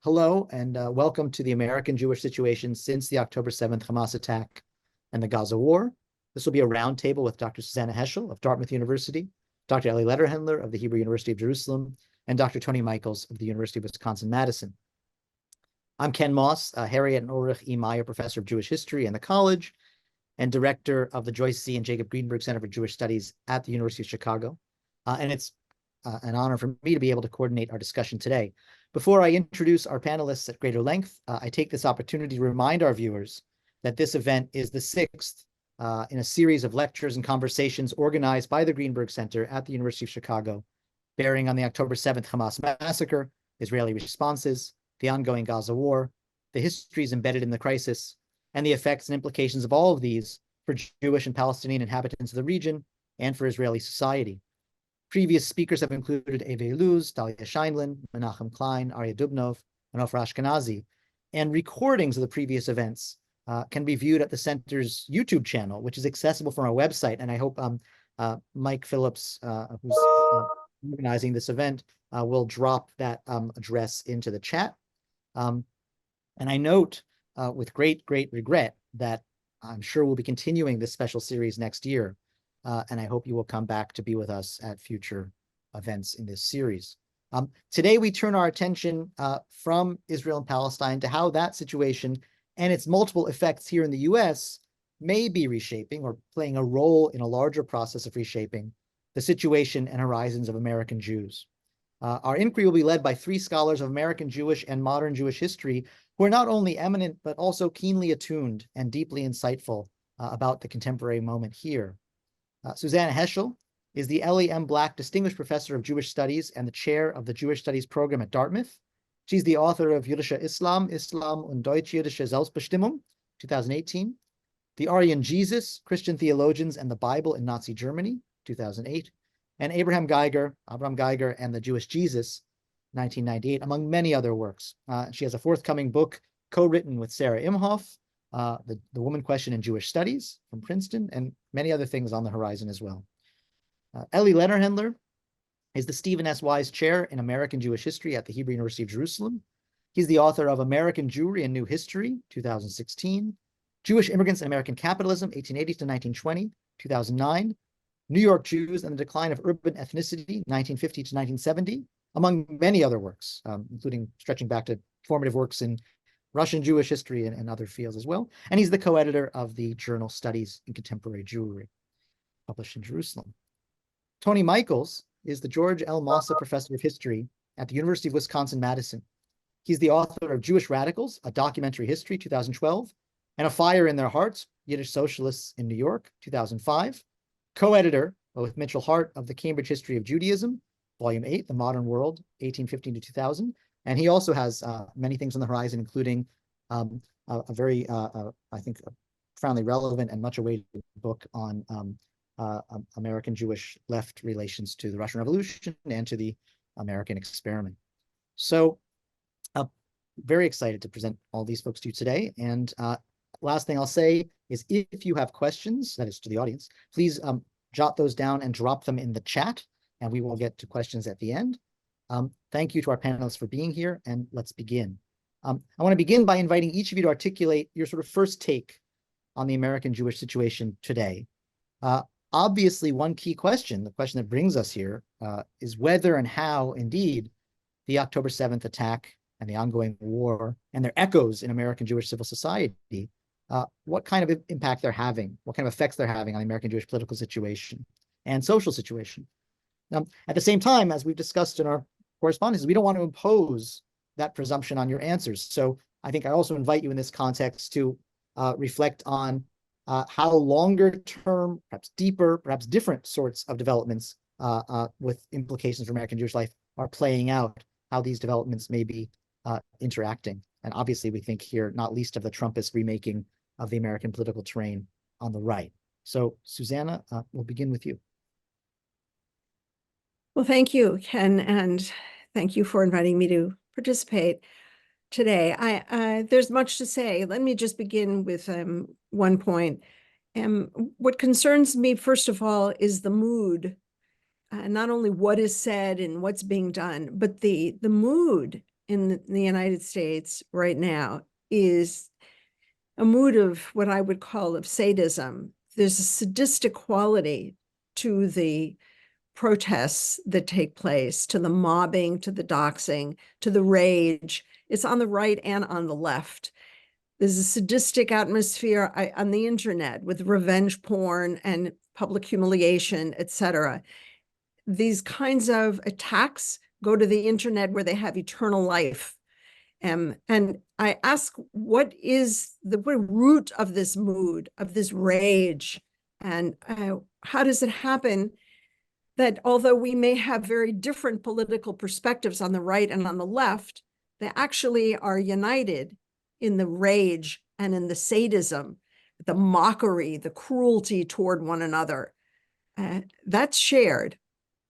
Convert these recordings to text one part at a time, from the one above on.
Hello, and welcome to the American Jewish situation since the October 7th Hamas attack and the Gaza war. This will be a roundtable with Dr. Susannah Heschel of Dartmouth University, Dr. Lederhendler of the Hebrew University of Jerusalem, and Dr. Tony Michels of the University of Wisconsin-Madison. I'm Ken Moss, Harriet and Ulrich E. Meyer Professor of Jewish History in the college, and Director of the Joyce C. and Jacob Greenberg Center for Jewish Studies at the University of Chicago. And it's an honor for me to be able to coordinate our discussion today. Before I introduce our panelists at greater length, I take this opportunity to remind our viewers that this event is the sixth in a series of lectures and conversations organized by the Greenberg Center at the University of Chicago, bearing on the October 7th Hamas massacre, Israeli responses, the ongoing Gaza war, the histories embedded in the crisis, and the effects and implications of all of these for Jewish and Palestinian inhabitants of the region and for Israeli society. Previous speakers have included Eve Luz, Dalia Scheinlin, Menachem Klein, Arya Dubnov, and Ofra Ashkenazi. And recordings of the previous events can be viewed at the center's YouTube channel, which is accessible from our website. And I hope Mike Phillips, who's organizing this event, will drop that address into the chat. And I note with great regret that I'm sure we'll be continuing this special series next year. And I hope you will come back to be with us at future events in this series. Today, we turn our attention from Israel and Palestine to how that situation and its multiple effects here in the US may be reshaping or playing a role in a larger process of reshaping the situation and horizons of American Jews. Our inquiry will be led by three scholars of American Jewish and modern Jewish history who are not only eminent, but also keenly attuned and deeply insightful about the contemporary moment here. Susannah Heschel is the Ellie M. Black Distinguished Professor of Jewish Studies and the Chair of the Jewish Studies Program at Dartmouth. She's the author of Jüdischer Islam, Islam und Deutsch-Jüdische Selbstbestimmung, 2018. The Aryan Jesus, Christian Theologians and the Bible in Nazi Germany, 2008. And Abraham Geiger and the Jewish Jesus, 1998, among many other works. She has a forthcoming book co-written with Sarah Imhoff, the Woman Question in Jewish Studies from Princeton, and many other things on the horizon as well. Ellie Lederhendler is the Stephen S. Wise Chair in American Jewish History at the Hebrew University of Jerusalem. He's the author of American Jewry and New History, 2016, Jewish Immigrants and American Capitalism, 1880 to 1920, 2009, New York Jews and the Decline of Urban Ethnicity, 1950 to 1970, among many other works, including stretching back to formative works in Russian Jewish history and other fields as well. And he's the co-editor of the journal Studies in Contemporary Jewry, published in Jerusalem. Tony Michels is the George L. Massa Professor of History at the University of Wisconsin-Madison. He's the author of Jewish Radicals, A Documentary History, 2012, and A Fire in Their Hearts, Yiddish Socialists in New York, 2005, co-editor with Mitchell Hart of the Cambridge History of Judaism, Volume 8, The Modern World, 1815 to 2000, and he also has many things on the horizon, including a very, I think, profoundly relevant and much awaited book on American Jewish left relations to the Russian Revolution and to the American experiment. So very excited to present all these folks to you today. And last thing I'll say is if you have questions, that is to the audience, please jot those down and drop them in the chat, and we will get to questions at the end. Thank you to our panelists for being here, and let's begin. I want to begin by inviting each of you to articulate your sort of first take on the American Jewish situation today. Obviously, one key question, the question that brings us here, is whether and how, indeed, the October 7th attack and the ongoing war and their echoes in American Jewish civil society, what kind of impact they're having, what kind of effects they're having on the American Jewish political situation and social situation. At the same time, as we've discussed in our correspondence, we don't want to impose that presumption on your answers. So I think I also invite you in this context to reflect on how longer term, perhaps deeper, perhaps different sorts of developments with implications for American Jewish life are playing out, how these developments may be interacting. And obviously we think here, not least of the Trumpist remaking of the American political terrain on the right. So Susannah, we'll begin with you. Well, thank you, Ken, and thank you for inviting me to participate today. There's much to say. Let me just begin with one point. What concerns me, first of all, is the mood, not only what is said and what's being done, but the mood in the United States right now is a mood of what I would call of sadism. There's a sadistic quality to the protests that take place, to the mobbing, to the doxing, to the rage. It's on the right and on the left. There's a sadistic atmosphere on the internet with revenge porn and public humiliation, etc. These kinds of attacks go to the internet where they have eternal life. And I ask, what is the root of this mood, of this rage? And how does it happen that although we may have very different political perspectives on the right and on the left, they actually are united in the rage and in the sadism, the mockery, the cruelty toward one another? That's shared.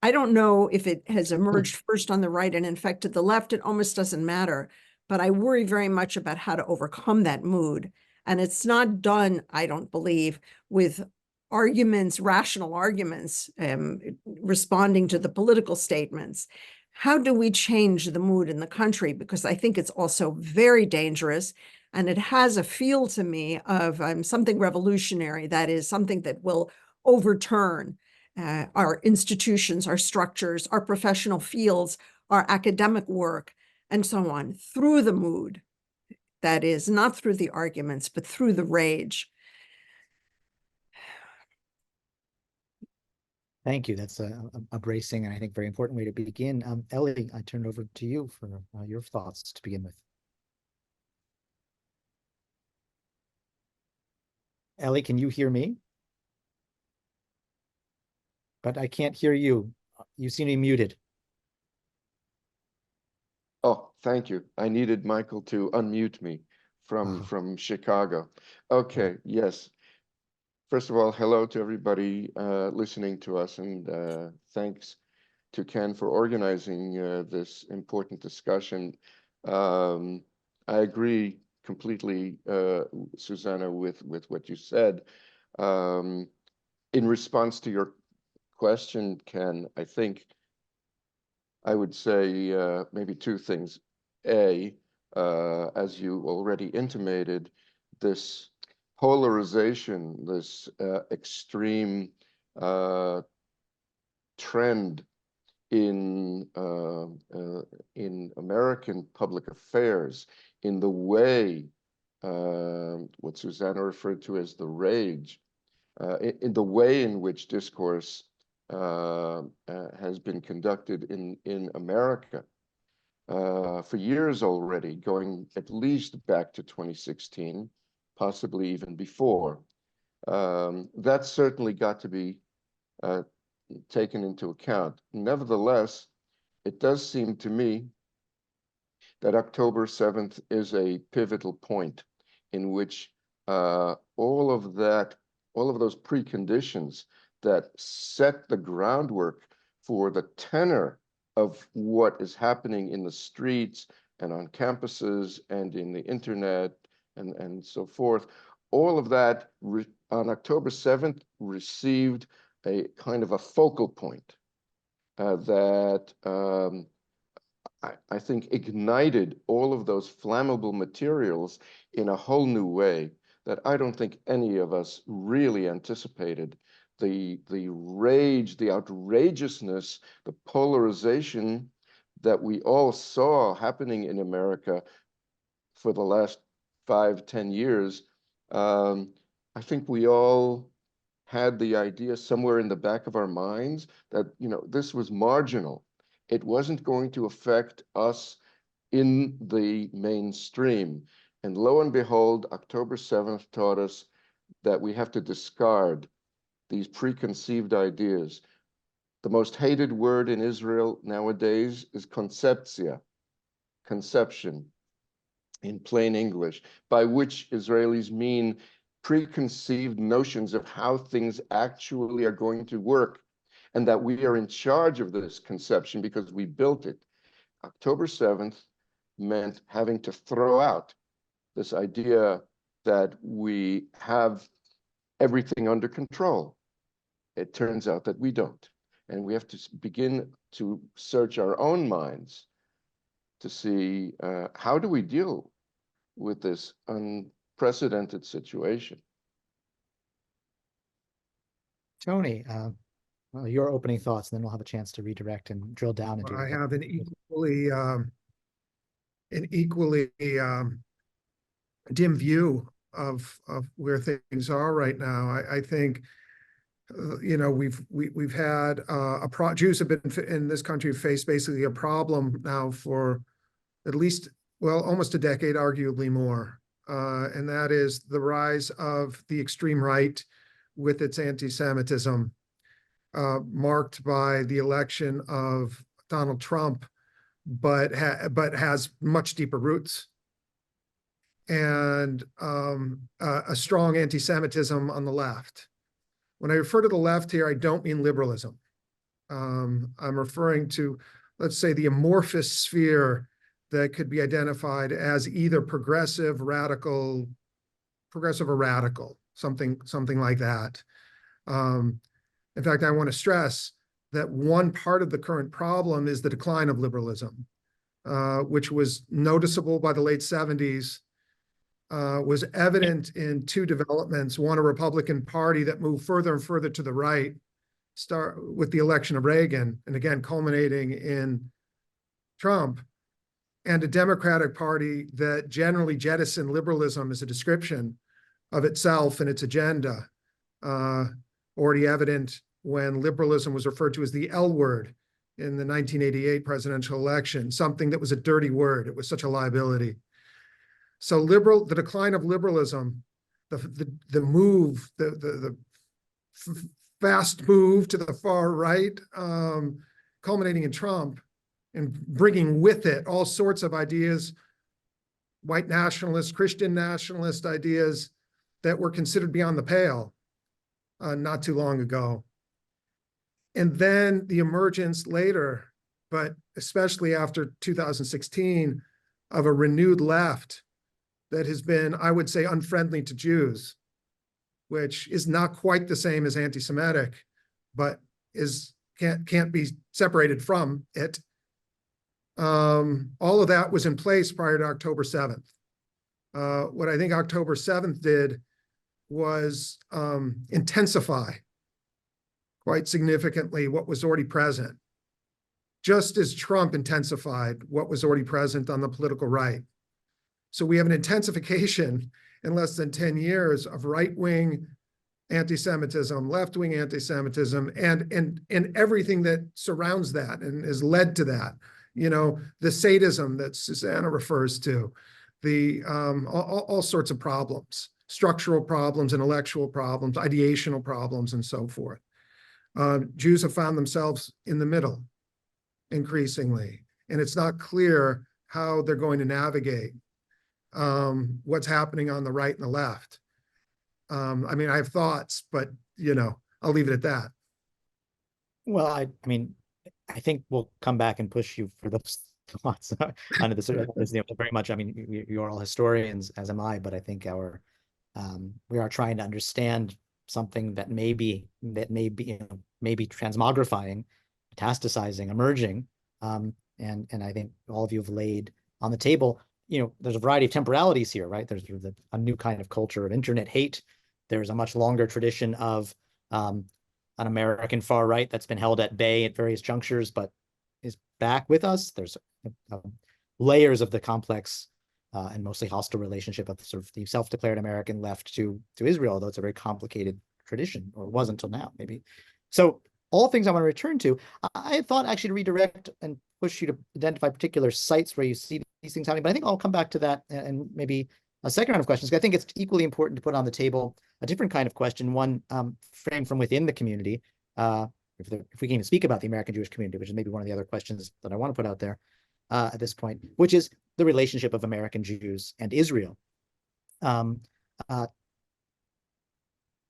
I don't know if it has emerged first on the right and infected the left. It almost doesn't matter. But I worry very much about how to overcome that mood. And it's not done, I don't believe, with arguments, rational arguments, responding to the political statements. How do we change the mood in the country? Because I think it's also very dangerous. And it has a feel to me of something revolutionary, that is, something that will overturn our institutions, our structures, our professional fields, our academic work, and so on, through the mood. That is, not through the arguments, but through the rage. Thank you. That's a bracing and I think very important way to begin. Ellie, I turn it over to you for your thoughts to begin with. Ellie, can you hear me? But I can't hear you. You seem to be muted. Oh, thank you. I needed Michael to unmute me from Chicago. Okay, yes. First of all, hello to everybody listening to us, and thanks to Ken for organizing this important discussion. I agree completely, Susannah, with what you said. In response to your question, Ken, I think I would say maybe two things. A, as you already intimated, this polarization, this extreme trend in American public affairs, in the way what Susannah referred to as the rage, in the way in which discourse has been conducted in America for years already, going at least back to 2016, possibly even before. That's certainly got to be taken into account. Nevertheless, it does seem to me that October 7th is a pivotal point in which all of those preconditions that set the groundwork for the tenor of what is happening in the streets and on campuses and in the internet and so forth, all of that on October 7th received a kind of a focal point that I think ignited all of those flammable materials in a whole new way that I don't think any of us really anticipated. The rage, the outrageousness, the polarization that we all saw happening in America for the last 5-10 years, I think we all had the idea somewhere in the back of our minds that, you know, this was marginal. It wasn't going to affect us in the mainstream. And lo and behold, October 7th taught us that we have to discard these preconceived ideas. The most hated word in Israel nowadays is conceptia, conception, in plain English, by which Israelis mean preconceived notions of how things actually are going to work, and that we are in charge of this conception because we built it. October 7th meant having to throw out this idea that we have everything under control. It turns out that we don't. And we have to begin to search our own minds to see how do we deal with this unprecedented situation. Tony, well, your opening thoughts, and then we'll have a chance to redirect and drill down into. I have an equally dim view of where things are right now. I think you know, we've had Jews have been in this country faced basically a problem now for at least, well, almost a decade, arguably more, and that is the rise of the extreme right with its anti-Semitism, marked by the election of Donald Trump, but has much deeper roots, and a strong anti-Semitism on the left. When I refer to the left here, I don't mean liberalism. I'm referring to, let's say, the amorphous sphere that could be identified as either progressive, radical, progressive or radical, something like that. In fact, I want to stress that one part of the current problem is the decline of liberalism, which was noticeable by the late 70s, was evident in two developments. One, a Republican Party that moved further and further to the right, start with the election of Reagan, and again, culminating in Trump, and a Democratic Party that generally jettisoned liberalism as a description of itself and its agenda, already evident when liberalism was referred to as the L word in the 1988 presidential election, something that was a dirty word. It was such a liability. So the decline of liberalism, the move, the fast move to the far right, culminating in Trump, and bringing with it all sorts of ideas, white nationalist, Christian nationalist ideas that were considered beyond the pale not too long ago. And then the emergence later, but especially after 2016, of a renewed left that has been, I would say, unfriendly to Jews, which is not quite the same as anti-Semitic, but can't be separated from it. All of that was in place prior to October 7th. What I think October 7th did was intensify quite significantly what was already present, just as Trump intensified what was already present on the political right. So we have an intensification in less than 10 years of right-wing anti-Semitism, left-wing anti-Semitism, and everything that surrounds that and has led to that. You know, the sadism that Susannah refers to, the all sorts of problems, structural problems, intellectual problems, ideational problems, and so forth. Jews have found themselves in the middle increasingly, and it's not clear how they're going to navigate what's happening on the right and the left. I mean, I have thoughts, but, you know, I'll leave it at that. Well, I mean, I think we'll come back and push you for those thoughts under this very much. I mean, you're all historians, as am I, but I think we are trying to understand something that may be transmogrifying, metastasizing, emerging, and I think all of you have laid on the table. You know, there's a variety of temporalities here, right? There's a new kind of culture of internet hate. There's a much longer tradition of an American far right that's been held at bay at various junctures, but is back with us. There's layers of the complex and mostly hostile relationship of sort of the self-declared American left to Israel, although it's a very complicated tradition, or it was until now, maybe. So all things I want to return to. I had thought actually to redirect and push you to identify particular sites where you see these things happening, but I think I'll come back to that and maybe a second round of questions. I think it's equally important to put on the table a different kind of question, one framed from within the community. If we can even speak about the American Jewish community, which is maybe one of the other questions that I want to put out there at this point, which is the relationship of American Jews and Israel,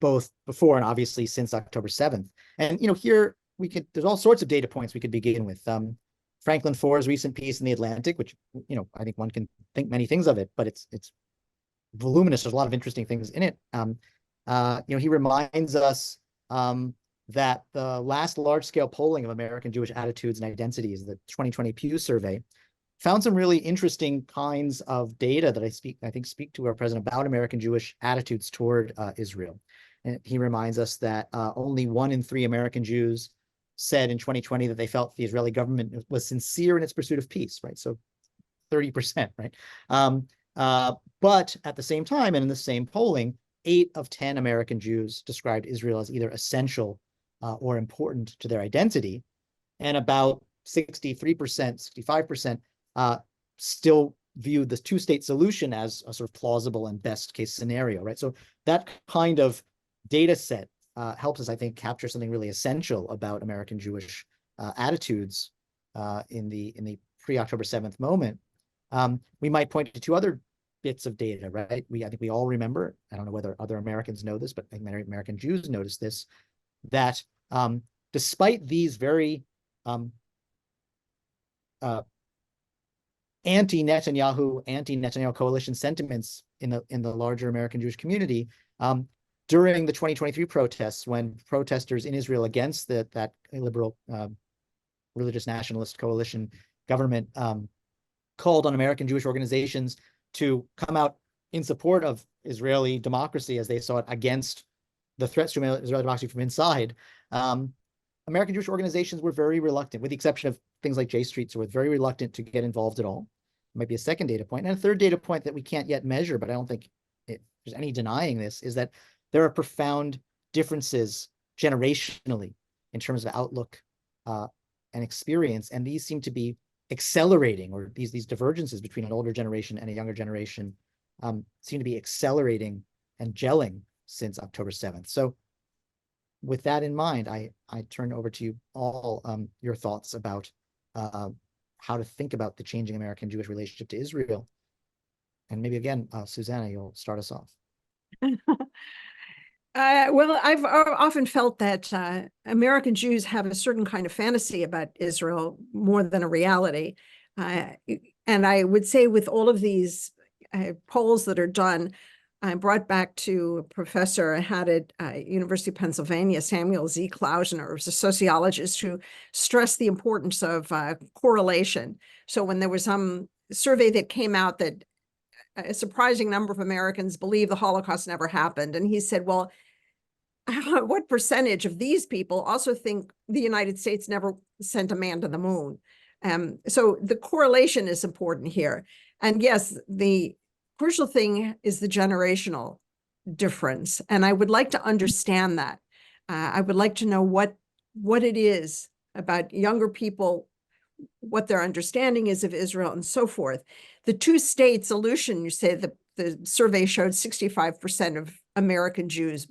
both before and obviously since October 7th. And, you know, here there's all sorts of data points we could begin with. Franklin Foer's recent piece in The Atlantic, which, you know, I think one can think many things of it, but it's voluminous. There's a lot of interesting things in it. You know, he reminds us that the last large-scale polling of American Jewish attitudes and identities, the 2020 Pew survey, found some really interesting kinds of data that I think speak to our president about American Jewish attitudes toward Israel. And he reminds us that only 1 in 3 American Jews said in 2020 that they felt the Israeli government was sincere in its pursuit of peace, right? So 30%, right? But at the same time, and in the same polling, 8 of 10 American Jews described Israel as either essential or important to their identity, and about 63%, 65% still viewed the two-state solution as a sort of plausible and best case scenario, right? So that kind of data set helps us, I think, capture something really essential about American Jewish attitudes in the pre-October 7th moment. We might point to 2 other bits of data, right? I think we all remember, I don't know whether other Americans know this, but I think many American Jews notice this, that despite these very anti-Netanyahu coalition sentiments in the larger American Jewish community, during the 2023 protests, when protesters in Israel against that liberal religious nationalist coalition government called on American Jewish organizations to come out in support of Israeli democracy as they saw it, against the threats to Israeli democracy from inside, American Jewish organizations were very reluctant, with the exception of things like J Street, so were very reluctant to get involved at all. It might be a second data point. And a third data point that we can't yet measure, but I don't think there's any denying this, is that there are profound differences generationally in terms of outlook and experience, and these seem to be accelerating, or these divergences between an older generation and a younger generation seem to be accelerating and gelling since October 7th. So with that in mind, I turn over to you all your thoughts about how to think about the changing American Jewish relationship to Israel. And maybe again, Susannah, you'll start us off. Well, I've often felt that American Jews have a certain kind of fantasy about Israel more than a reality. And I would say with all of these polls that are done, I brought back to a professor I had at University of Pennsylvania, Samuel Z. Klausner, who was a sociologist who stressed the importance of correlation. So when there was some survey that came out that a surprising number of Americans believe the Holocaust never happened, and he said, well, what percentage of these people also think the United States never sent a man to the moon? So the correlation is important here. And yes, the crucial thing is the generational difference. And I would like to understand that. I would like to know what it is about younger people, what their understanding is of Israel and so forth. The two-state solution, you say the survey showed 65% of American Jews.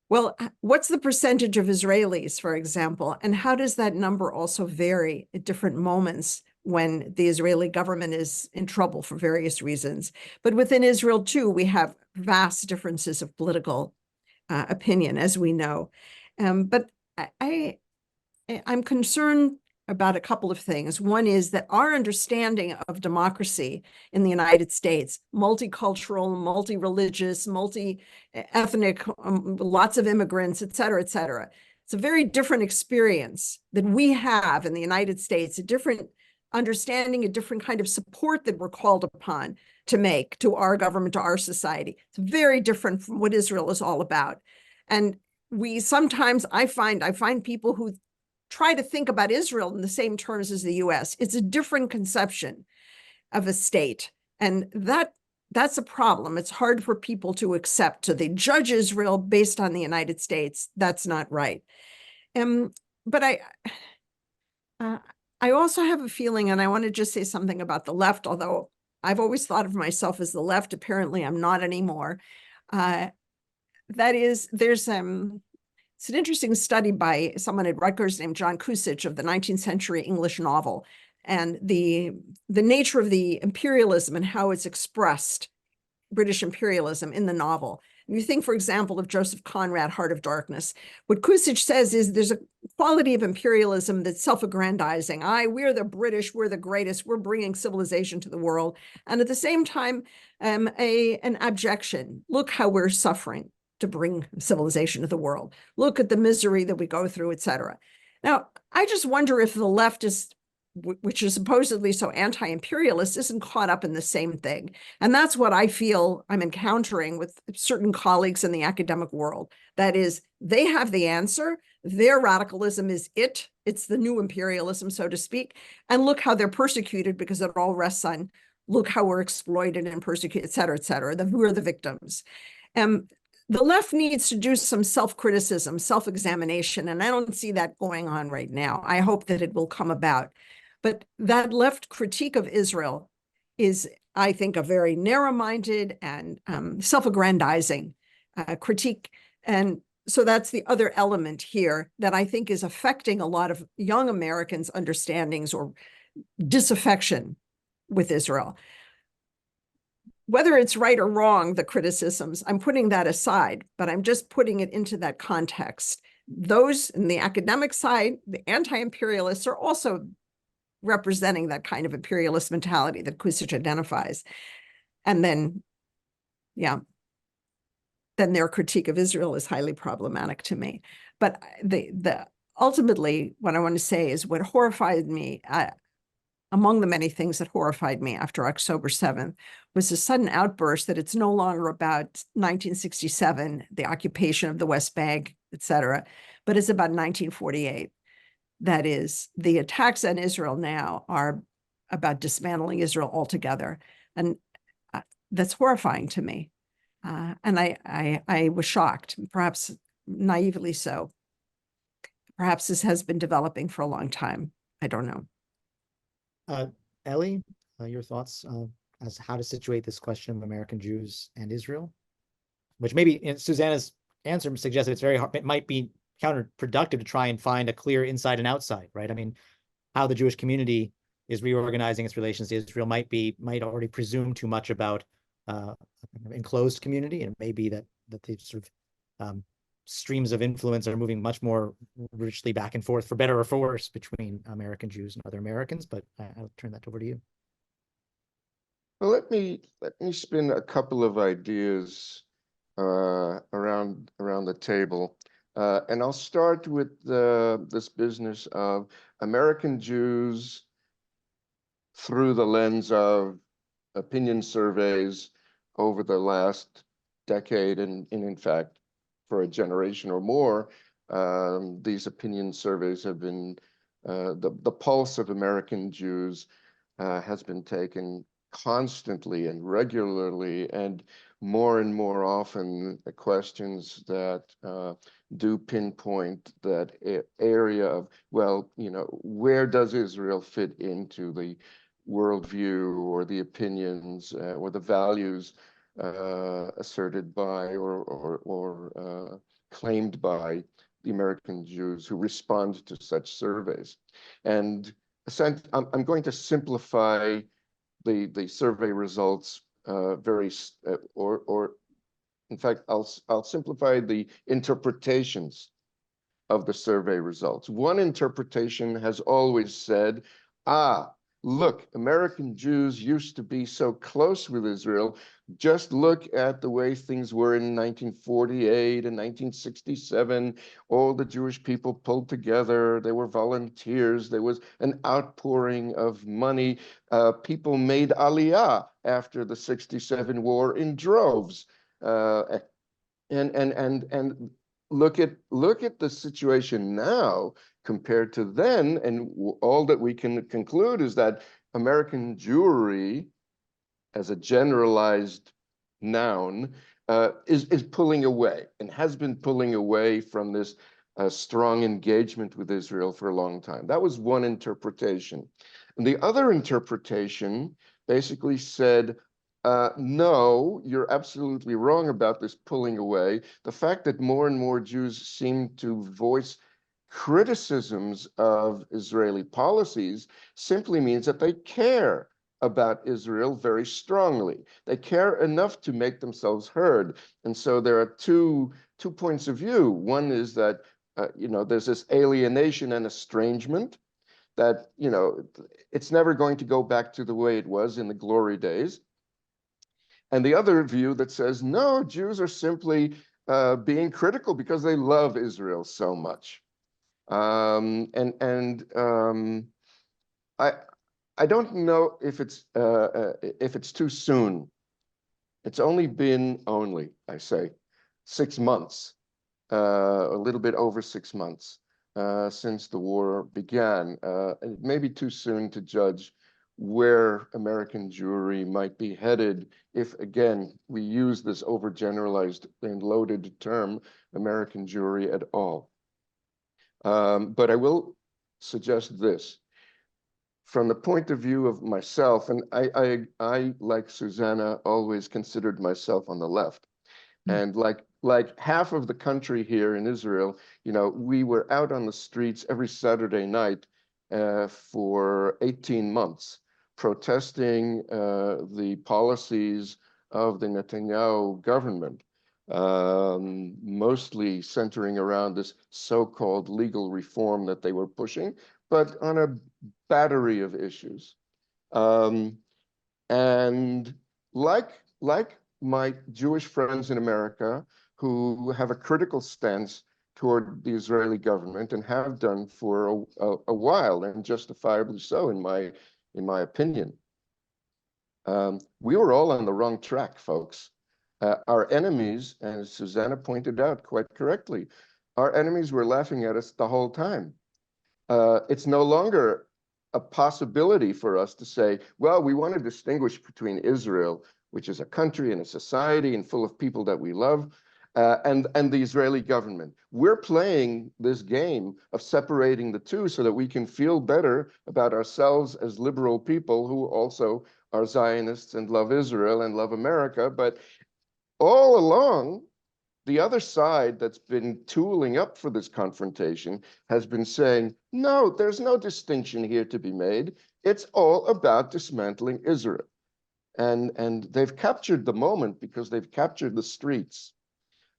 Well, what's the percentage of Israelis, for example? And how does that number also vary at different moments when the Israeli government is in trouble for various reasons? But within Israel, too, we have vast differences of political opinion, as we know. But I'm concerned about a couple of things. One is that our understanding of democracy in the United States, multicultural, multi-religious, multi-ethnic, lots of immigrants, et cetera, it's a very different experience than we have in the United States, a different understanding, a different kind of support that we're called upon to make to our government, to our society. It's very different from what Israel is all about. And we sometimes, I find people who try to think about Israel in the same terms as the US. It's a different conception of a state. And that's a problem. It's hard for people to accept. So they judge Israel based on the United States. That's not right. But I also have a feeling, and I want to just say something about the left, although I've always thought of myself as the left. Apparently, I'm not anymore. That is, it's an interesting study by someone at Rutgers named John Kusich of the 19th century English novel, and the nature of the imperialism and how it's expressed, British imperialism, in the novel. You think, for example, of Joseph Conrad, Heart of Darkness. What Kusich says is there's a quality of imperialism that's self-aggrandizing. We're the British, we're the greatest, we're bringing civilization to the world. And at the same time, an abjection. Look how we're suffering to bring civilization to the world. Look at the misery that we go through, et cetera. Now, I just wonder if the left is which is supposedly so anti-imperialist, isn't caught up in the same thing. And that's what I feel I'm encountering with certain colleagues in the academic world. That is, they have the answer. Their radicalism is it's the new imperialism, so to speak. And look how they're persecuted because it all rests on, look how we're exploited and persecuted, et cetera, who are the victims. The left needs to do some self-criticism, self-examination, and I don't see that going on right now. I hope that it will come about. But that left critique of Israel is, I think, a very narrow-minded and self-aggrandizing critique. And so that's the other element here that I think is affecting a lot of young Americans' understandings or disaffection with Israel. Whether it's right or wrong, the criticisms, I'm putting that aside, but I'm just putting it into that context. Those in the academic side, the anti-imperialists, are also representing that kind of imperialist mentality that Kusic identifies. And then, yeah, then their critique of Israel is highly problematic to me. But ultimately, what I want to say is what horrified me, among the many things that horrified me after October 7th, was a sudden outburst that it's no longer about 1967, the occupation of the West Bank, et cetera, but it's about 1948. That is, the attacks on Israel now are about dismantling Israel altogether. And that's horrifying to me. And I was shocked, perhaps naively so. Perhaps this has been developing for a long time. I don't know. Ellie, your thoughts as how to situate this question of American Jews and Israel, which maybe in Susannah's answer suggests that it's very hard, it might be counterproductive to try and find a clear inside and outside, right? I mean, how the Jewish community is reorganizing its relations to Israel might already presume too much about enclosed community, and it may be that the sort of streams of influence are moving much more richly back and forth, for better or for worse, between American Jews and other Americans. But I'll turn that over to you. Well, let me spin a couple of ideas around the table, and I'll start with this business of American Jews through the lens of opinion surveys over the last decade, and in fact, for a generation or more, these opinion surveys have been, the pulse of American Jews has been taken constantly and regularly, and more often the questions that do pinpoint that area of, well, you know, where does Israel fit into the worldview or the opinions or the values asserted by or claimed by the American Jews who respond to such surveys. And I'm going to simplify the survey results in fact, I'll simplify the interpretations of the survey results. One interpretation has always said, look, American Jews used to be so close with Israel. Just look at the way things were in 1948 and 1967. All the Jewish people pulled together. They were volunteers. There was an outpouring of money. People made aliyah after the 67 war in droves. And look at the situation now compared to then, and all that we can conclude is that American Jewry, as a generalized noun, is pulling away and has been pulling away from this strong engagement with Israel for a long time. That was one interpretation. And the other interpretation basically said, no, you're absolutely wrong about this pulling away. The fact that more and more Jews seem to voice criticisms of Israeli policies simply means that they care about Israel very strongly. They care enough to make themselves heard. And so there are two points of view. One is that, there's this alienation and estrangement that, it's never going to go back to the way it was in the glory days. And the other view that says, no, Jews are simply being critical because they love Israel so much. I don't know if it's too soon. It's only been I say, 6 months, a little bit over 6 months since the war began. It may be too soon to judge where American Jewry might be headed if, again, we use this overgeneralized and loaded term, American Jewry, at all. But I will suggest this. From the point of view of myself, and I like Susannah, always considered myself on the left. And like half of the country here in Israel, we were out on the streets every Saturday night for 18 months, protesting the policies of the Netanyahu government, mostly centering around this so-called legal reform that they were pushing, but on a battery of issues. And like my Jewish friends in America who have a critical stance toward the Israeli government and have done for a while, and justifiably so, in my opinion. We were all on the wrong track, folks. Our enemies, as Susannah pointed out quite correctly, our enemies were laughing at us the whole time. It's no longer a possibility for us to say, well, we want to distinguish between Israel, which is a country and a society and full of people that we love, and the Israeli government. We're playing this game of separating the two so that we can feel better about ourselves as liberal people who also are Zionists and love Israel and love America. But all along, the other side that's been tooling up for this confrontation has been saying, no, there's no distinction here to be made. It's all about dismantling Israel. And they've captured the moment because they've captured the streets.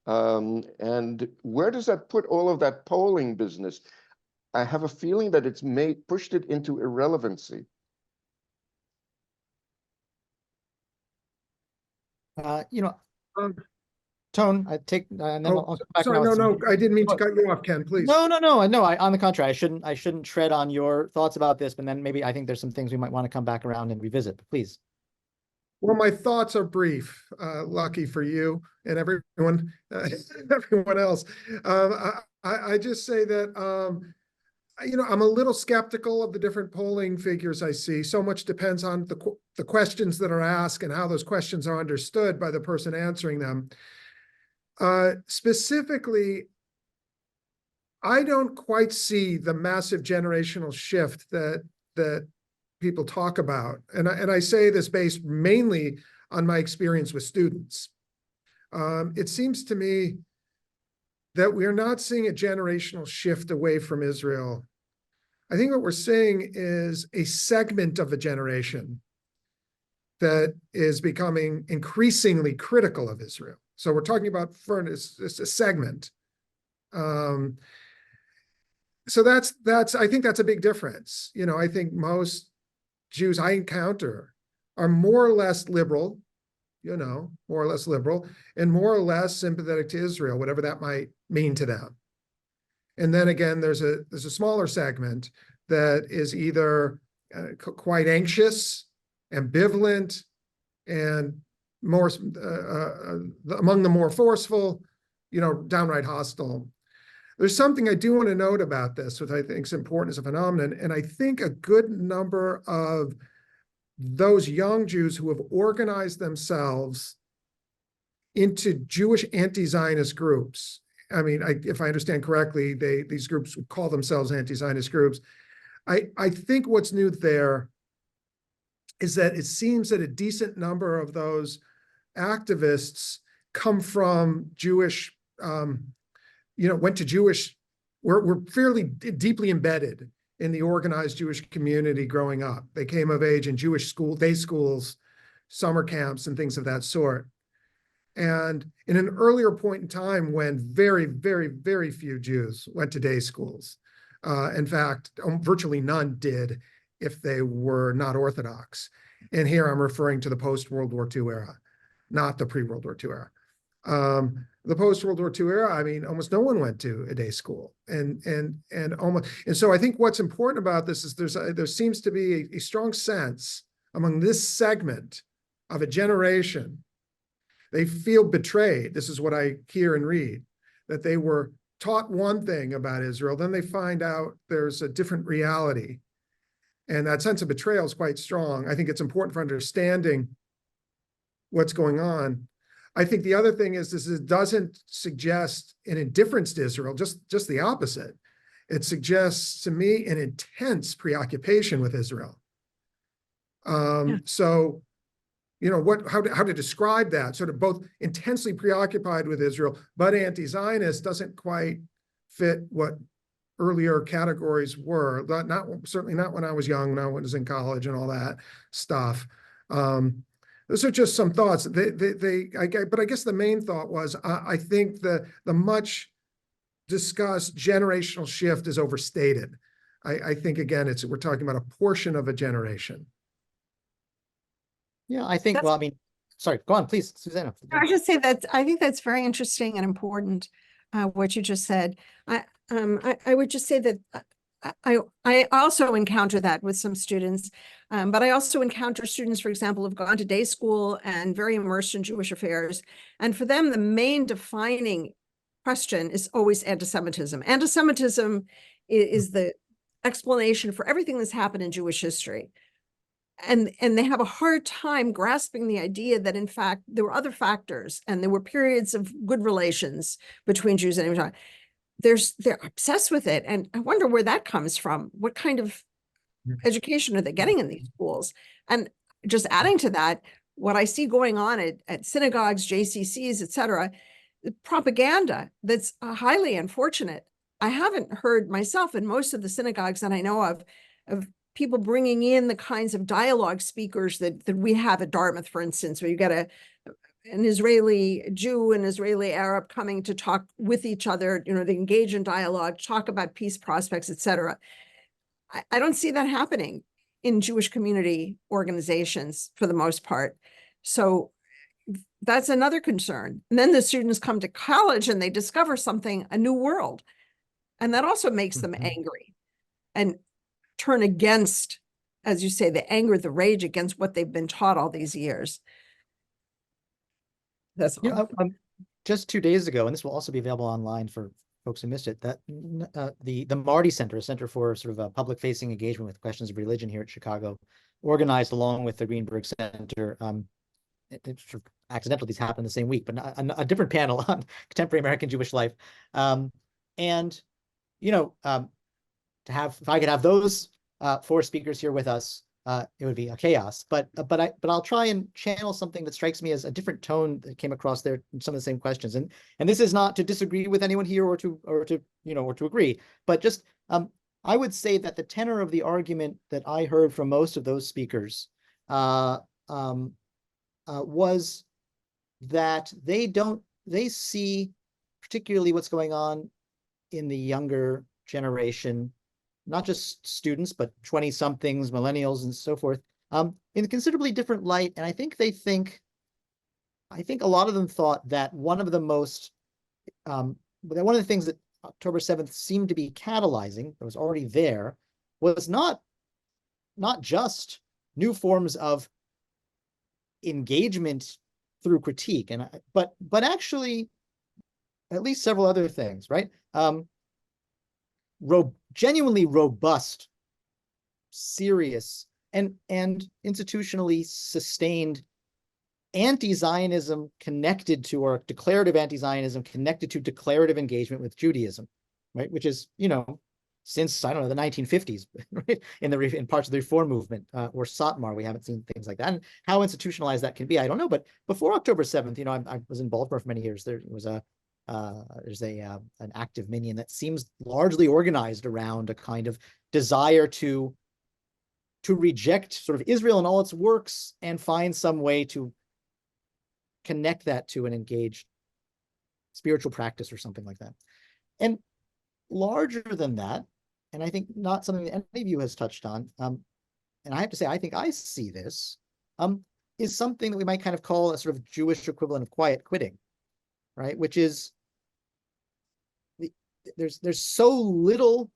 And where does that put all of that polling business? I have a feeling that it's pushed it into irrelevancy. Tone, I take, and then I'll come back sorry, now. no, I didn't mean to cut you off, Ken, please. No, on the contrary, I shouldn't tread on your thoughts about this, but then maybe I think there's some things we might want to come back around and revisit, but please. Well, my thoughts are brief, lucky for you and everyone, everyone else. I just say that, I'm a little skeptical of the different polling figures I see. So much depends on the questions that are asked and how those questions are understood by the person answering them. Specifically, I don't quite see the massive generational shift that people talk about. And I say this based mainly on my experience with students. It seems to me that we're not seeing a generational shift away from Israel. I think what we're seeing is a segment of a generation that is becoming increasingly critical of Israel. So we're talking about it's a segment. So I think that's a big difference. I think most Jews I encounter are more or less liberal, more or less liberal, and more or less sympathetic to Israel, whatever that might mean to them. And then again, there's a smaller segment that is either quite anxious, ambivalent, and more among the more forceful, downright hostile. There's something I do want to note about this, which I think is important as a phenomenon. And I think a good number of those young Jews who have organized themselves into Jewish anti-Zionist groups. I mean, if I understand correctly, these groups would call themselves anti-Zionist groups. I think what's new there is that it seems that a decent number of those activists come from Jewish, went to Jewish, were fairly deeply embedded in the organized Jewish community growing up. They came of age in Jewish day schools, summer camps, and things of that sort. And in an earlier point in time when very, very, very few Jews went to day schools, in fact, virtually none did if they were not Orthodox. And here I'm referring to the post-World War II era, not the pre-World War II era. the post-World War II era, I mean, almost no one went to a day school, and so I think what's important about this is there seems to be a strong sense among this segment of a generation. They feel betrayed. This is what I hear and read, that they were taught one thing about Israel, then they find out there's a different reality. And that sense of betrayal is quite strong. I think it's important for understanding what's going on. I think the other thing is it doesn't suggest an indifference to Israel, just the opposite. It suggests to me an intense preoccupation with Israel. So, you know, how to describe that, sort of both intensely preoccupied with Israel, but anti-Zionist doesn't quite fit what earlier categories were. Certainly not when I was young, when I was in college and all that stuff. Those are just some thoughts. But I guess the main thought was, I think the much discussed generational shift is overstated. I think, again, we're talking about a portion of a generation. Yeah, I think, well, I mean, sorry, go on, please, Susannah. I just say that I think that's very interesting and important, what you just said. I would just say that I also encounter that with some students, but I also encounter students, for example, who've gone to day school and very immersed in Jewish affairs. And for them, the main defining question is always anti-Semitism. Anti-Semitism is the explanation for everything that's happened in Jewish history. And they have a hard time grasping the idea that, in fact, there were other factors and there were periods of good relations between Jews and Israel. They're obsessed with it. And I wonder where that comes from. What kind of education are they getting in these schools? And just adding to that, what I see going on at synagogues, JCCs, et cetera, propaganda that's highly unfortunate. I haven't heard myself in most of the synagogues that I know of people bringing in the kinds of dialogue speakers that we have at Dartmouth, for instance, where you get an Israeli Jew and Israeli Arab coming to talk with each other, you know, they engage in dialogue, talk about peace prospects, et cetera. I don't see that happening in Jewish community organizations for the most part. So that's another concern. And then the students come to college and they discover something, a new world. And that also makes them angry and turn against, as you say, the anger, the rage against what they've been taught all these years. That's all. You know, just 2 days ago, and this will also be available online for folks who missed it, that the Marty Center, a center for sort of public-facing engagement with questions of religion here at Chicago, organized along with the Greenberg Center. It sort of accidental, these happened the same week, but a different panel on contemporary American Jewish life. And you know, if I could have those 4 speakers here with us, it would be a chaos. But I'll try and channel something that strikes me as a different tone that came across there in some of the same questions. And this is not to disagree with anyone here or to agree, but just I would say that the tenor of the argument that I heard from most of those speakers was that they see particularly what's going on in the younger generation, not just students, but 20-somethings, millennials, and so forth, in a considerably different light. And I think a lot of them thought that one of the things that October 7th seemed to be catalyzing, that was already there, was not just new forms of engagement through critique, but actually at least several other things, right? Genuinely robust, serious, and institutionally sustained anti-Zionism connected to, or declarative anti-Zionism connected to declarative engagement with Judaism, right? Which is, you know, since, I don't know, the 1950s, right? In parts of the Reform movement, or Satmar, we haven't seen things like that. And how institutionalized that can be, I don't know. But before October 7th, you know, I was in Baltimore for many years. There was there's an active minion that seems largely organized around a kind of desire to reject sort of Israel and all its works and find some way to connect that to an engaged spiritual practice or something like that. And larger than that, and I think not something that any of you has touched on, and I have to say, I think I see this, is something that we might kind of call a sort of Jewish equivalent of quiet quitting, right? Which is there's so little.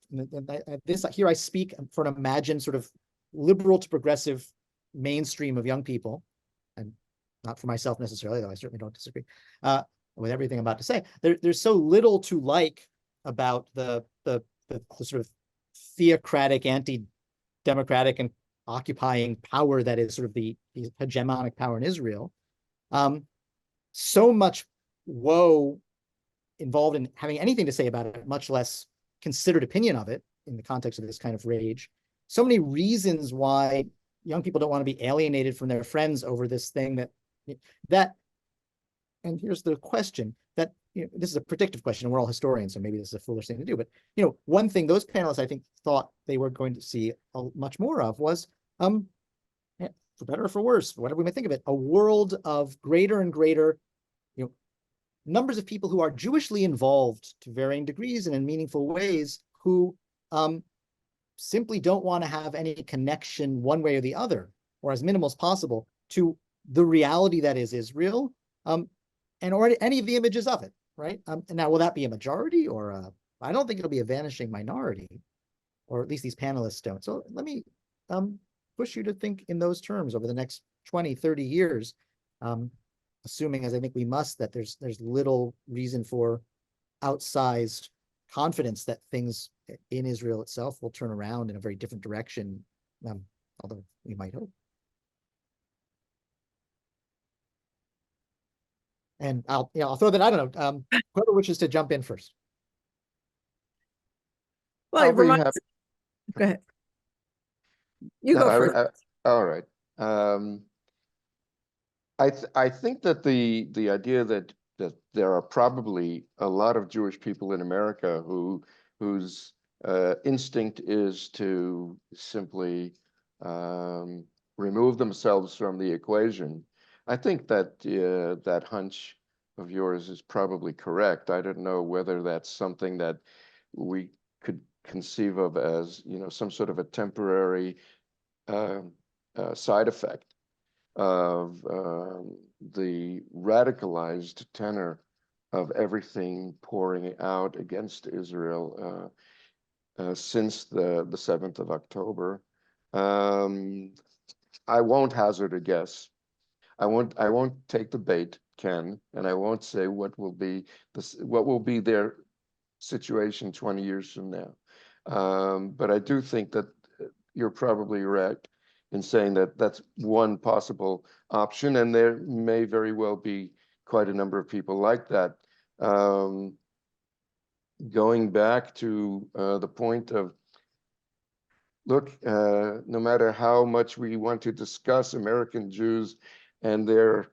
This here I speak for an imagined sort of liberal to progressive mainstream of young people, and not for myself necessarily, though I certainly don't disagree with everything I'm about to say. There's so little to like about the sort of theocratic, anti-democratic, and occupying power that is sort of the hegemonic power in Israel. So much woe involved in having anything to say about it, much less considered opinion of it in the context of this kind of rage. So many reasons why young people don't want to be alienated from their friends over this thing that, and here's the question that, this is a predictive question, and we're all historians, so maybe this is a foolish thing to do, but, one thing those panelists, I think, thought they were going to see much more of was, for better or for worse, whatever we may think of it, a world of greater and greater, numbers of people who are Jewishly involved to varying degrees and in meaningful ways, who simply don't want to have any connection one way or the other, or as minimal as possible, to the reality that is Israel, or any of the images of it, right? And now, will that be a majority, or I don't think it'll be a vanishing minority, or at least these panelists don't. So let me push you to think in those terms over the next 20, 30 years, assuming, as I think we must, that there's little reason for outsized confidence that things in Israel itself will turn around in a very different direction, although we might hope. And I'll throw that, I don't know, whoever wishes to jump in first. Well, it reminds. Go ahead. You go first. All right. I think that the idea that there are probably a lot of Jewish people in America whose instinct is to simply remove themselves from the equation. I think that that hunch of yours is probably correct. I don't know whether that's something that we could conceive of as, some sort of a temporary side effect of the radicalized tenor of everything pouring out against Israel since the 7th of October. I won't hazard a guess. I won't take the bait, Ken, and I won't say what will be their situation 20 years from now. But I do think that you're probably right in saying that that's one possible option, and there may very well be quite a number of people like that. Going back to the point of, look, no matter how much we want to discuss American Jews and their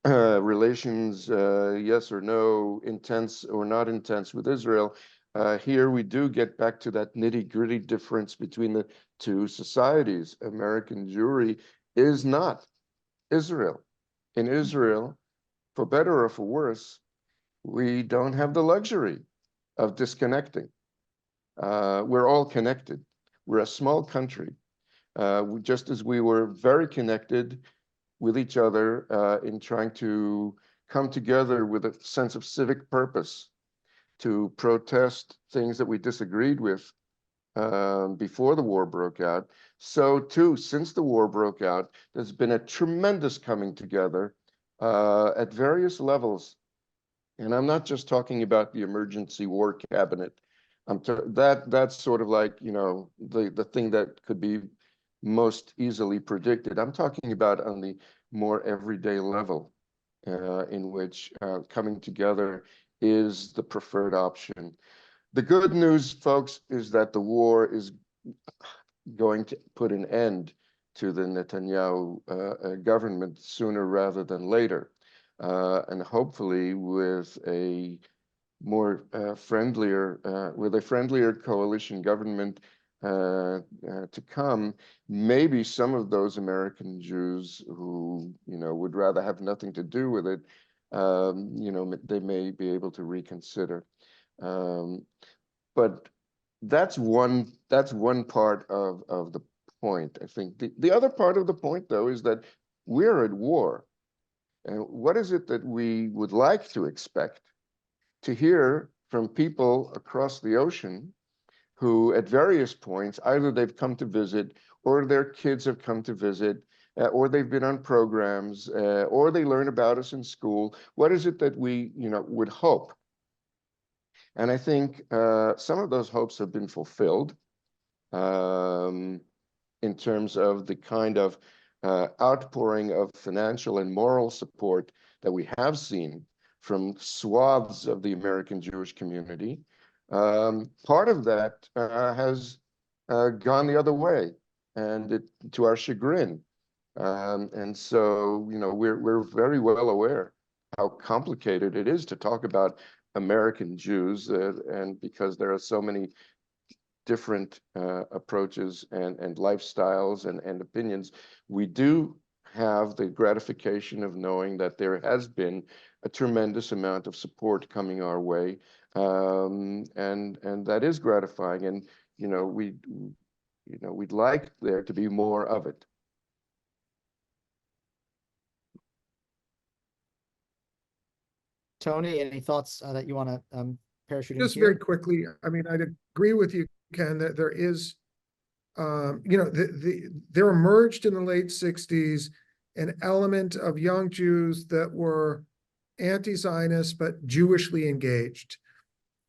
relations, yes or no, intense or not intense with Israel, here we do get back to that nitty-gritty difference between the two societies. American Jewry is not Israel. In Israel, for better or for worse, we don't have the luxury of disconnecting. We're all connected. We're a small country, just as we were very connected with each other in trying to come together with a sense of civic purpose to protest things that we disagreed with before the war broke out. So too, since the war broke out, there's been a tremendous coming together at various levels. And I'm not just talking about the emergency war cabinet. That's sort of like, the thing that could be most easily predicted. I'm talking about on the more everyday level in which coming together is the preferred option. The good news, folks, is that the war is going to put an end to the Netanyahu government sooner rather than later. And hopefully with a more friendlier coalition government to come, maybe some of those American Jews who would rather have nothing to do with it, they may be able to reconsider. But that's one part of the point. I think the other part of the point, though, is that we're at war. And what is it that we would like to expect to hear from people across the ocean who at various points, either they've come to visit or their kids have come to visit, or they've been on programs, or they learn about us in school. What is it that we, would hope? And I think some of those hopes have been fulfilled in terms of the kind of outpouring of financial and moral support that we have seen from swaths of the American Jewish community. Part of that has gone the other way, and to our chagrin. And so, we're very well aware how complicated it is to talk about American Jews, and because there are so many different approaches and lifestyles and opinions, we do have the gratification of knowing that there has been a tremendous amount of support coming our way, and that is gratifying. And we'd like there to be more of it. Tony, any thoughts that you want to parachute in Just here? very quickly, I mean, I'd agree with you, Ken, that there is, there emerged in the late 60s an element of young Jews that were anti-Zionist but Jewishly engaged.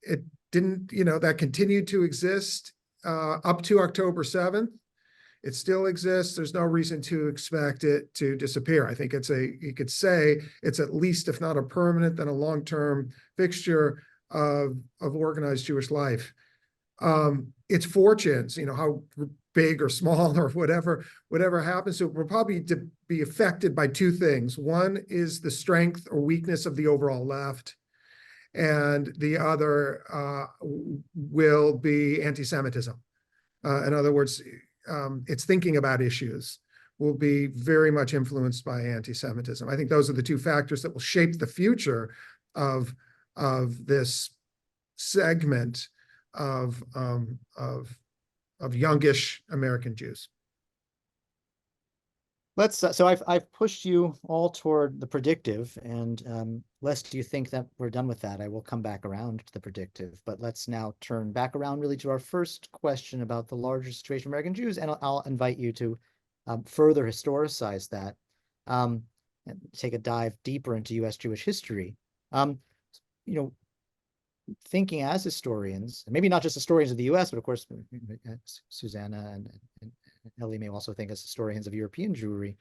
It didn't, that continued to exist up to October 7th. It still exists. There's no reason to expect it to disappear. I think you could say it's at least, if not a permanent, then a long-term fixture of organized Jewish life. Its fortunes, how big or small or whatever happens to it, will probably be affected by two things. One is the strength or weakness of the overall left, and the other will be anti-Semitism. In other words, its thinking about issues will be very much influenced by anti-Semitism. I think those are the two factors that will shape the future of this segment of youngish American Jews. Let's so I've pushed you all toward the predictive, and lest you think that we're done with that, I will come back around to the predictive. But let's now turn back around really to our first question about the larger situation of American Jews, and I'll invite you to further historicize that, and take a dive deeper into U.S. Jewish history. Thinking as historians, and maybe not just historians of the U.S., but of course, Susannah and Ellie may also think as historians of European Jewry.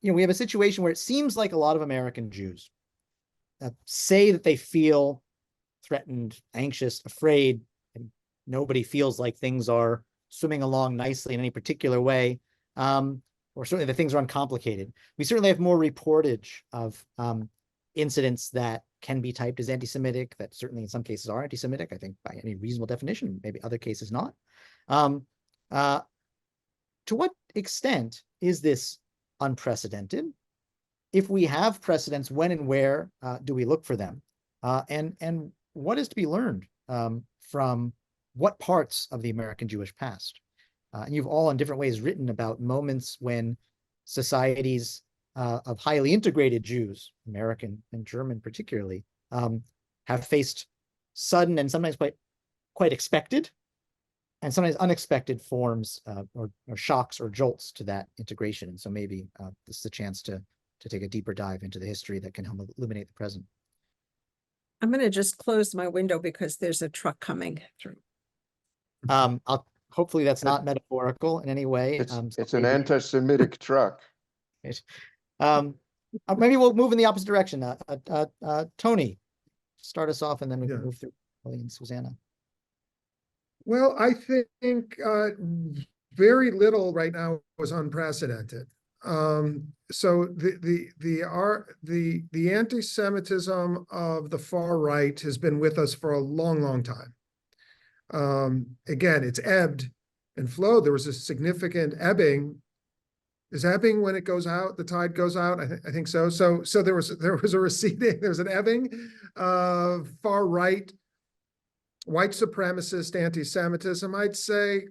We have a situation where it seems like a lot of American Jews say that they feel threatened, anxious, afraid, and nobody feels like things are swimming along nicely in any particular way, or certainly that things are uncomplicated. We certainly have more reportage of incidents that can be typed as anti-Semitic, that certainly in some cases are anti-Semitic, I think by any reasonable definition, maybe other cases not. To what extent is this unprecedented? If we have precedents, when and where do we look for them? And what is to be learned from what parts of the American Jewish past? And you've all in different ways written about moments when societies of highly integrated Jews, American and German particularly, have faced sudden and sometimes quite expected and sometimes unexpected forms or shocks or jolts to that integration. And so maybe this is a chance to take a deeper dive into the history that can help illuminate the present. I'm going to just close my window because there's a truck coming through. Hopefully that's not metaphorical in any way. It's an anti-Semitic truck. Maybe we'll move in the opposite direction. Tony, start us off, and then we can move through Ellie and Susannah. Well, I think very little right now was unprecedented. So the anti-Semitism of the far right has been with us for a long, long time. Again, it's ebbed and flowed. There was a significant ebbing. Is ebbing when it goes out, the tide goes out? I think so. So there was a receding, there's an ebbing of far right, white supremacist anti-Semitism, I'd say,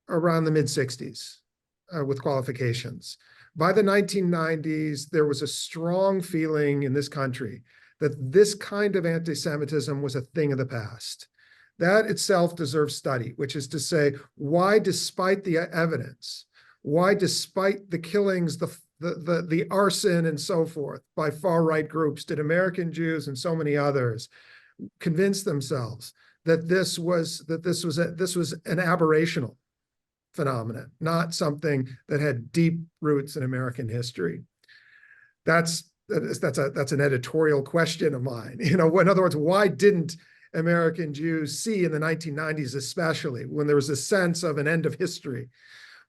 around the mid-60s. with qualifications. By the 1990s, there was a strong feeling in this country that this kind of anti-Semitism was a thing of the past. That itself deserves study, which is to say, why, despite the evidence, why, despite the killings, the arson and so forth by far-right groups, did American Jews and so many others convince themselves that this was an aberrational phenomenon, not something that had deep roots in American history? That's an editorial question of mine. In other words, why didn't American Jews see in the 1990s, especially when there was a sense of an end of history,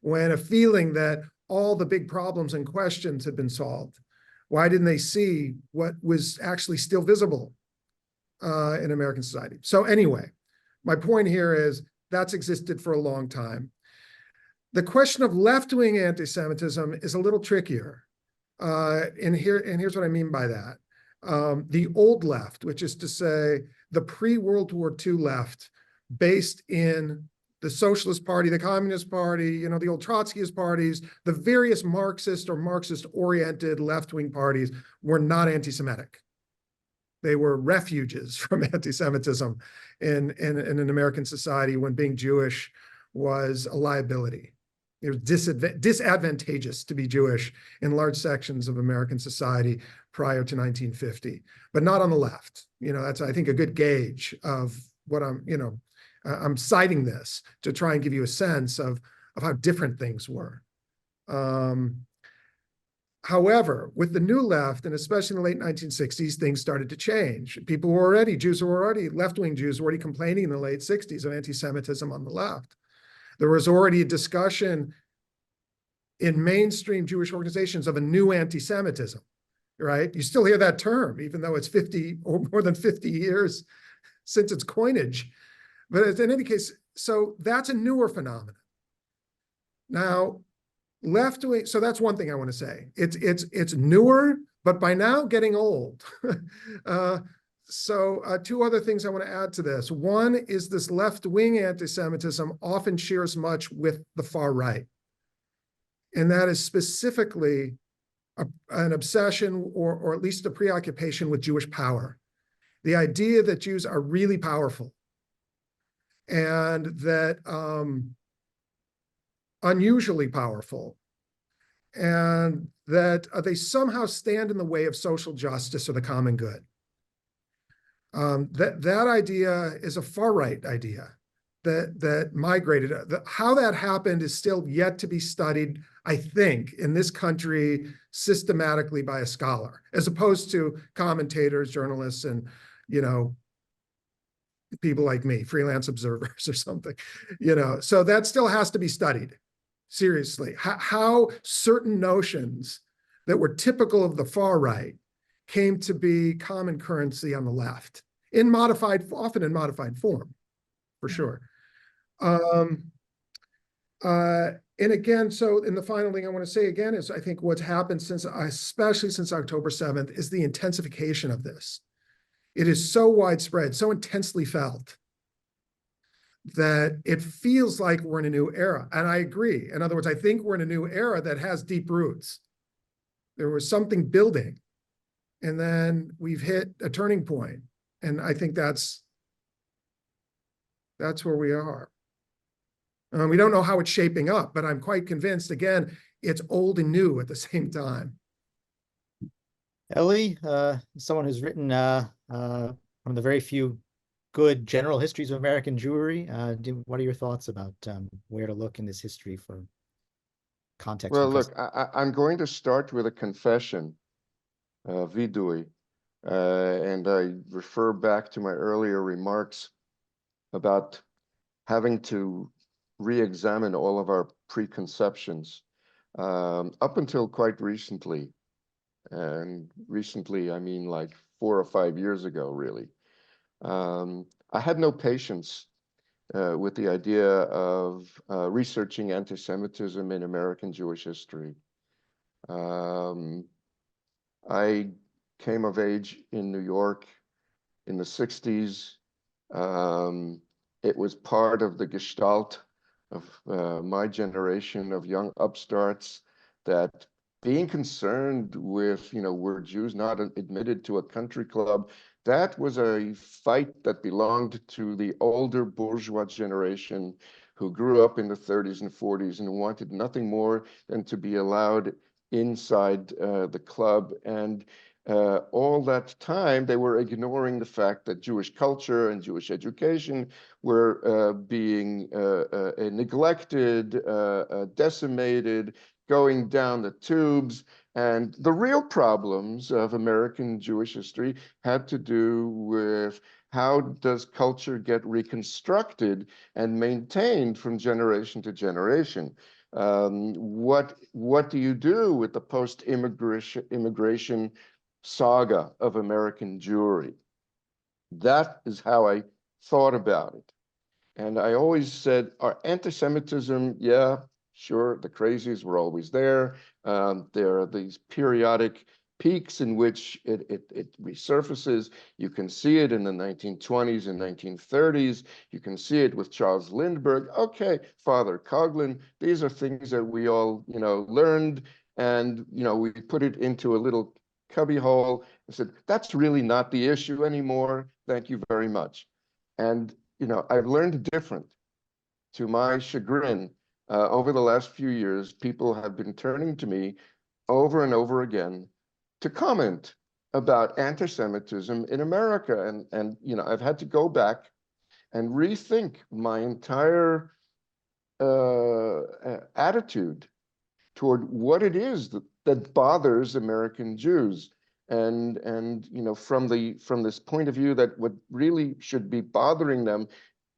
when a feeling that all the big problems and questions had been solved, why didn't they see what was actually still visible in American society? So anyway, my point here is that's existed for a long time. The question of left-wing anti-Semitism is a little trickier. And here's what I mean by that. The old left, which is to say the pre-World War II left, based in the Socialist Party, the Communist Party, the old Trotskyist parties, the various Marxist or Marxist-oriented left-wing parties, were not anti-Semitic. They were refuges from anti-Semitism in an American society when being Jewish was a liability. It was disadvantageous to be Jewish in large sections of American society prior to 1950, but not on the left. That's, I think, a good gauge of what I'm citing this to try and give you a sense of how different things were. However, with the new left, and especially in the late 1960s, things started to change. Jews who were already, left-wing Jews were already complaining in the late 60s of anti-Semitism on the left. There was already a discussion in mainstream Jewish organizations of a new anti-Semitism, right? You still hear that term, even though it's 50 or more than 50 years since its coinage. But in any case, so that's a newer phenomenon. Now, left-wing, so that's one thing I want to say. It's newer, but by now getting old. Two other things I want to add to this. One is this left-wing anti-Semitism often shares much with the far right. And that is specifically an obsession or at least a preoccupation with Jewish power. The idea that Jews are really powerful and that unusually powerful, and that they somehow stand in the way of social justice or the common good. That idea is a far-right idea that migrated. How that happened is still yet to be studied, I think, in this country systematically by a scholar, as opposed to commentators, journalists, and people like me, freelance observers or something. So that still has to be studied seriously. How certain notions that were typical of the far right came to be common currency on the left, often in modified form, for sure. And again, and the final thing I want to say again is I think what's happened especially since October 7th, is the intensification of this. It is so widespread, so intensely felt, that it feels like we're in a new era. And I agree. In other words, I think we're in a new era that has deep roots. There was something building, and then we've hit a turning point. And I think that's where we are. We don't know how it's shaping up, but I'm quite convinced, again, it's old and new at the same time. Ellie, someone who's written one of the very few good general histories of American Jewry, what are your thoughts about where to look in this history for context? Well, look, I'm going to start with a confession, vidui, and I refer back to my earlier remarks about having to re-examine all of our preconceptions up until quite recently. And recently, I mean like 4 or 5 years ago, really. I had no patience with the idea of researching anti-Semitism in American Jewish history. I came of age in New York in the 60s. It was part of the gestalt my generation of young upstarts that being concerned with, were Jews not admitted to a country club, that was a fight that belonged to the older bourgeois generation who grew up in the 30s and 40s and wanted nothing more than to be allowed inside the club. And all that time, they were ignoring the fact that Jewish culture and Jewish education were being neglected, decimated, going down the tubes. And the real problems of American Jewish history had to do with how does culture get reconstructed and maintained from generation to generation? What do you do with the post-immigration saga of American Jewry? That is how I thought about it. And I always said, our anti-Semitism, yeah, sure, the crazies were always there. There are these periodic peaks in which it resurfaces. You can see it in the 1920s and 1930s. You can see it with Charles Lindbergh. Okay, Father Coughlin, these are things that we all, learned, and, we put it into a little cubbyhole and said, that's really not the issue anymore. Thank you very much. And, I've learned different. To my chagrin, over the last few years, people have been turning to me over and over again to comment about anti-Semitism in America. And I've had to go back and rethink my entire attitude toward what it is that bothers American Jews. And from this point of view, that what really should be bothering them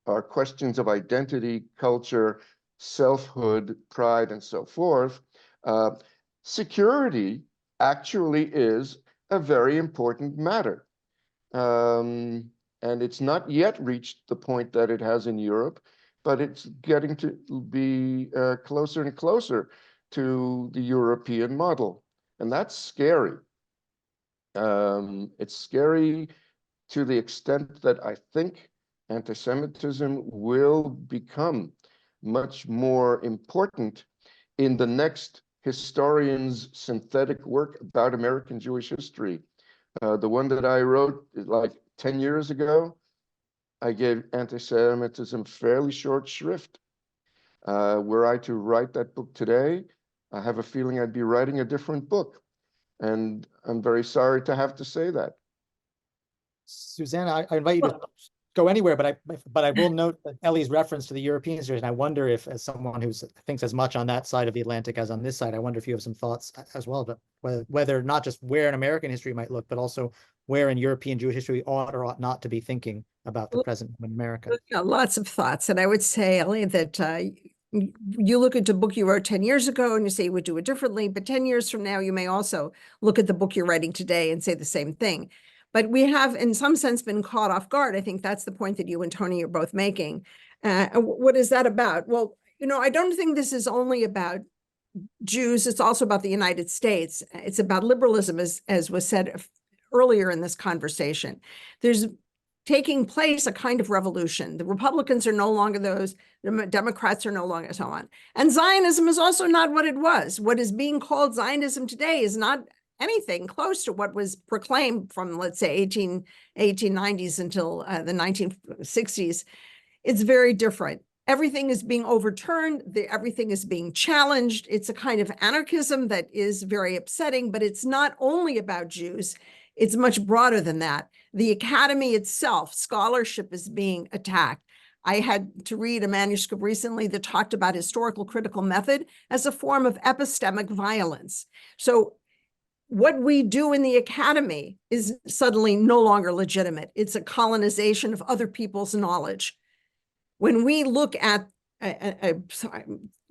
are questions of identity, culture, selfhood, pride, and so forth. Security actually is a very important matter. And it's not yet reached the point that it has in Europe, but it's getting to be closer and closer to the European model. And that's scary. It's scary to the extent that I think anti-Semitism will become much more important in the next historian's synthetic work about American Jewish history. The one that I wrote like 10 years ago, I gave anti-Semitism fairly short shrift. Were I to write that book today, I have a feeling I'd be writing a different book. And I'm very sorry to have to say that. Susannah, I invite you to go anywhere, but I will note that Ellie's reference to the European history, and I wonder if, as someone who thinks as much on that side of the Atlantic as on this side, I wonder if you have some thoughts as well, but whether not just where in American history might look, but also where in European Jewish history we ought or ought not to be thinking about the present in America. Lots of thoughts. And I would say, Ellie, that you look at a book you wrote 10 years ago and you say you would do it differently, but 10 years from now, you may also look at the book you're writing today and say the same thing. But we have, in some sense, been caught off guard. I think that's the point that you and Tony are both making. What is that about? Well, I don't think this is only about Jews. It's also about the United States. It's about liberalism, as was said earlier in this conversation. There's taking place a kind of revolution. The Republicans are no longer those, the Democrats are no longer so on. And Zionism is also not what it was. What is being called Zionism today is not anything close to what was proclaimed from, let's say, 1890s until the 1960s. It's very different. Everything is being overturned. Everything is being challenged. It's a kind of anarchism that is very upsetting, but it's not only about Jews. It's much broader than that. The academy itself, scholarship is being attacked. I had to read a manuscript recently that talked about historical critical method as a form of epistemic violence. So what we do in the academy is suddenly no longer legitimate. It's a colonization of other people's knowledge. When we look at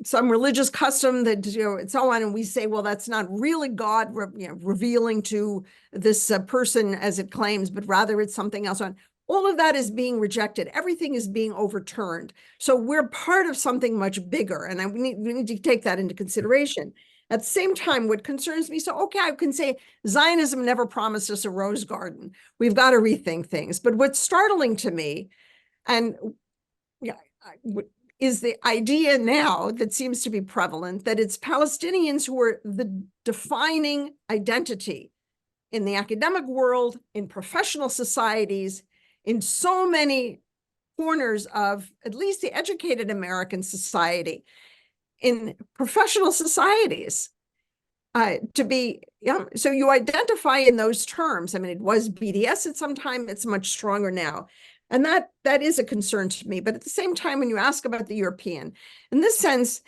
some religious custom that, and so on, and we say, well, that's not really God revealing to this person as it claims, but rather it's something else. All of that is being rejected. Everything is being overturned. So we're part of something much bigger, and we need to take that into consideration. At the same time, what concerns me, so okay, I can say Zionism never promised us a rose garden. We've got to rethink things. But what's startling to me, and is the idea now that seems to be prevalent that it's Palestinians who are the defining identity in the academic world, in professional societies, in so many corners of at least the educated American society, in professional societies. So you identify in those terms. I mean, it was BDS at some time, it's much stronger now. And that is a concern to me. But at the same time, when you ask about the European, in this sense,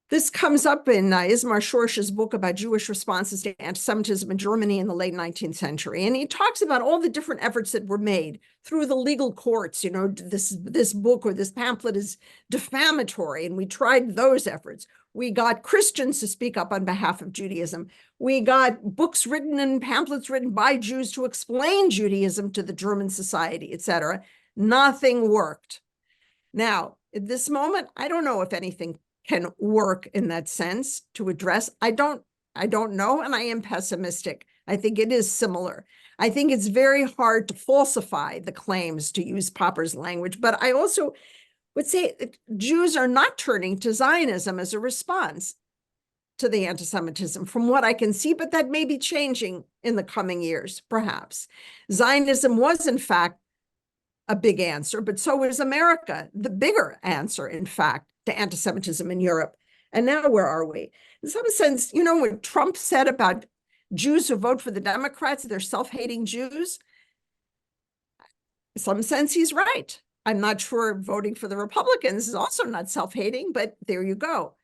this comes up in Ismar Schorsch's book about Jewish responses to anti-Semitism in Germany in the late 19th century. And he talks about all the different efforts that were made through the legal courts. You know, this book or this pamphlet is defamatory, and we tried those efforts. We got Christians to speak up on behalf of Judaism. We got books written and pamphlets written by Jews to explain Judaism to the German society, etc. Nothing worked. Now, at this moment, I don't know if anything can work in that sense to address. I don't know, and I am pessimistic. I think it is similar. I think it's very hard to falsify the claims, to use Popper's language, but I also would say that Jews are not turning to Zionism as a response to the anti-Semitism from what I can see, but that may be changing in the coming years, perhaps. Zionism was, in fact, a big answer, but so was America, the bigger answer, in fact, to anti-Semitism in Europe. And now where are we? In some sense, you know, when Trump said about Jews who vote for the Democrats, they're self-hating Jews, in some sense, he's right. I'm not sure voting for the Republicans is also not self-hating, but there you go.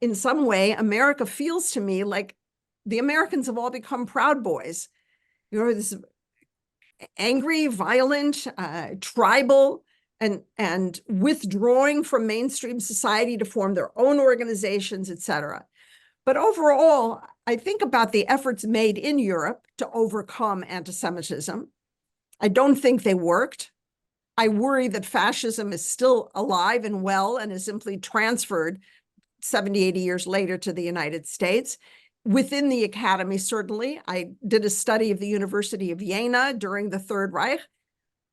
In some way, America feels to me like the Americans have all become Proud Boys. You know, this angry, violent, tribal, and withdrawing from mainstream society to form their own organizations, etc. But overall, I think about the efforts made in Europe to overcome anti-Semitism. I don't think they worked. I worry that fascism is still alive and well and is simply transferred 70, 80 years later to the United States. Within the academy, certainly. I did a study of the University of Jena during the Third Reich.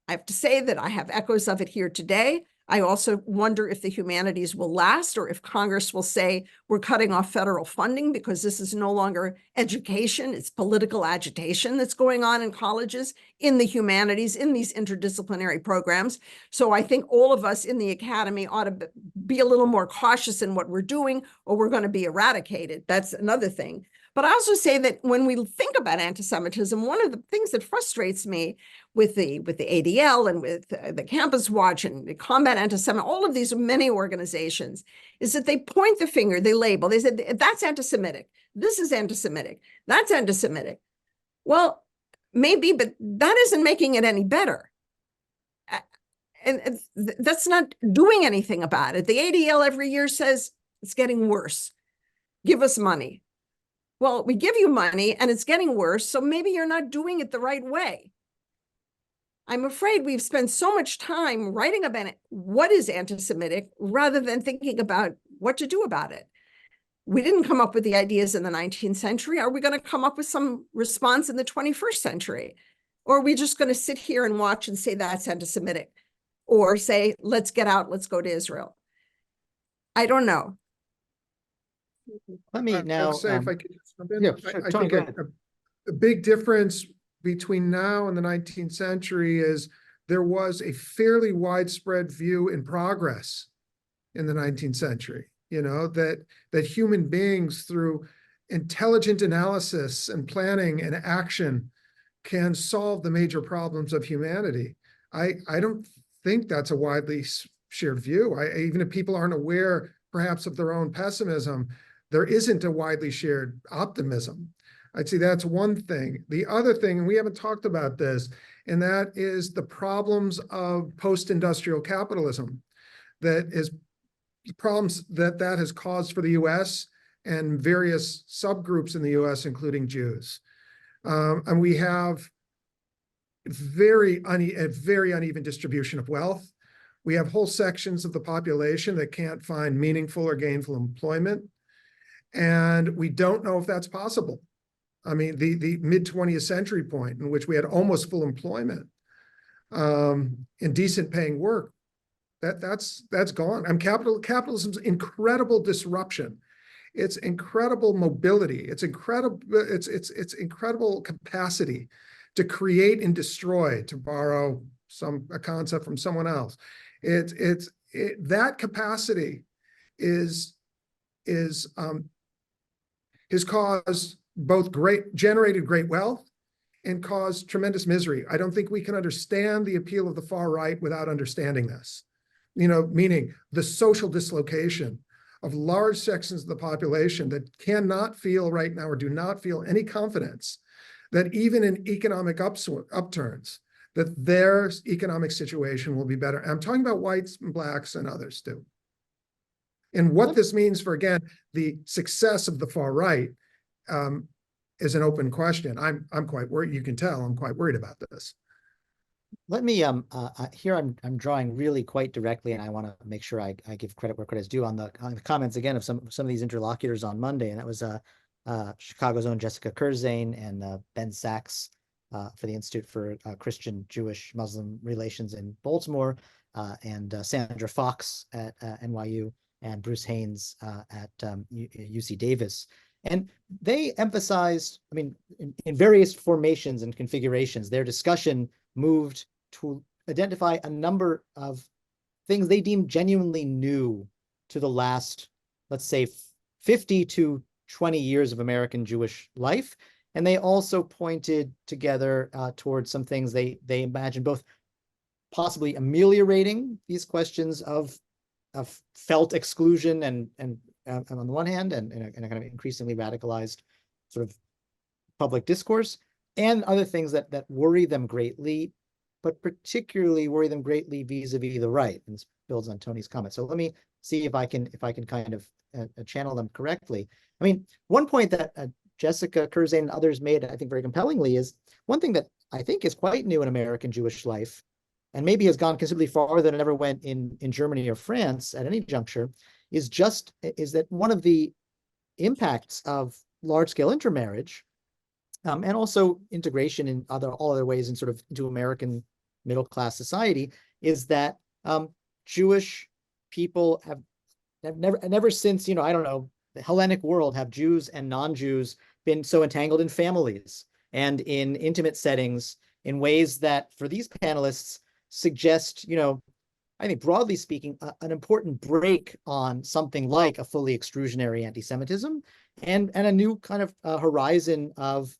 I have to say that I have echoes of it here today. I also wonder if the humanities will last, or if Congress will say we're cutting off federal funding because this is no longer education, it's political agitation that's going on in colleges, in the humanities, in these interdisciplinary programs. So I think all of us in the academy ought to be a little more cautious in what we're doing, or we're going to be eradicated. That's another thing. But I also say that when we think about anti-Semitism, one of the things that frustrates me with the ADL and with the Campus Watch and the Combat Anti-Semitism, all of these many organizations, is that they point the finger, they label, they said, that's anti-Semitic, this is anti-Semitic, that's anti-Semitic. Well, maybe, but that isn't making it any better. And that's not doing anything about it. The ADL every year says it's getting worse. Give us money. Well, we give you money and it's getting worse, so maybe you're not doing it the right way. I'm afraid we've spent so much time writing about what is anti-Semitic rather than thinking about what to do about it. We didn't come up with the ideas in the 19th century. Are we going to come up with some response in the 21st century? Or are we just going to sit here and watch and say that's anti-Semitic? Or say, let's get out, let's go to Israel? I don't know. Let me I now. would say, if I could just jump in, Yeah, sure. I Tony, think go ahead. a big difference between now and the 19th century is there was a fairly widespread view in progress in the 19th century, you know, that human beings through intelligent analysis and planning and action can solve the major problems of humanity. I don't think that's a widely shared view. Even if people aren't aware perhaps of their own pessimism, there isn't a widely shared optimism. I'd say that's one thing. The other thing, and we haven't talked about this, and that is the problems of post-industrial capitalism, that is problems that has caused for the US and various subgroups in the US, including Jews. And we have a very uneven distribution of wealth. We have whole sections of the population that can't find meaningful or gainful employment. And we don't know if that's possible. I mean, the mid-20th century point in which we had almost full employment and decent paying work That's gone. Capitalism's incredible disruption. It's incredible mobility. It's incredible capacity to create and destroy, to borrow a concept from someone else. That capacity has caused generated great wealth and caused tremendous misery. I don't think we can understand the appeal of the far right without understanding this. Meaning the social dislocation of large sections of the population that cannot feel right now or do not feel any confidence that even in economic upturns, that their economic situation will be better. And I'm talking about whites and blacks and others too. And what this means for, again, the success of the far right is an open question. I'm quite worried. You can tell I'm quite worried about this. Let me here I'm drawing really quite directly, and I want to make sure I give credit where credit is due on the comments again of some of these interlocutors on Monday, and that was Chicago's own Jessica Kurzane and Ben Sachs for the Institute for Christian Jewish Muslim Relations in Baltimore, and Sandra Fox at NYU, and Bruce Haynes at UC Davis. And they emphasized, I mean, in various formations and configurations, their discussion moved to identify a number of things they deemed genuinely new to the last, let's say, 50 to 20 years of American Jewish life. And they also pointed together towards some things they imagined both possibly ameliorating these questions of felt exclusion and on the one hand, and in a kind of increasingly radicalized sort of public discourse, and other things that worry them greatly, but particularly worry them greatly vis-a-vis the right. And this builds on Tony's comment. So let me see if I can kind of channel them correctly. I mean, one point that Jessica Kurzane and others made, I think very compellingly, is one thing that I think is quite new in American Jewish life, and maybe has gone considerably farther than it ever went in Germany or France at any juncture, is that one of the impacts of large-scale intermarriage and also integration in all other ways in sort of into American middle-class society is that Jewish people have never since, I don't know, the Hellenic world, have Jews and non-Jews been so entangled in families and in intimate settings in ways that for these panelists suggest, I think broadly speaking, an important break on something like a fully extrusionary anti-Semitism and a new kind of horizon of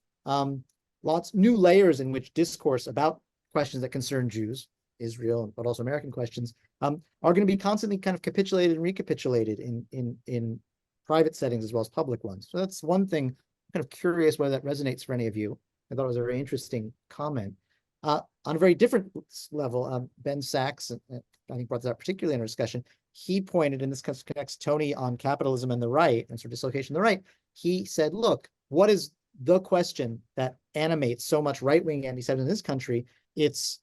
lots new layers in which discourse about questions that concern Jews, Israel, but also American questions are going to be constantly kind of capitulated and recapitulated in private settings as well as public ones. So that's one thing. I'm kind of curious whether that resonates for any of you. I thought it was a very interesting comment. On a very different level, Ben Sachs, I think brought that up particularly in our discussion. He pointed, and this connects Tony on capitalism and the right and sort of dislocation of the right. He said, look, what is the question that animates so much right-wing anti-Semitism in this country? It's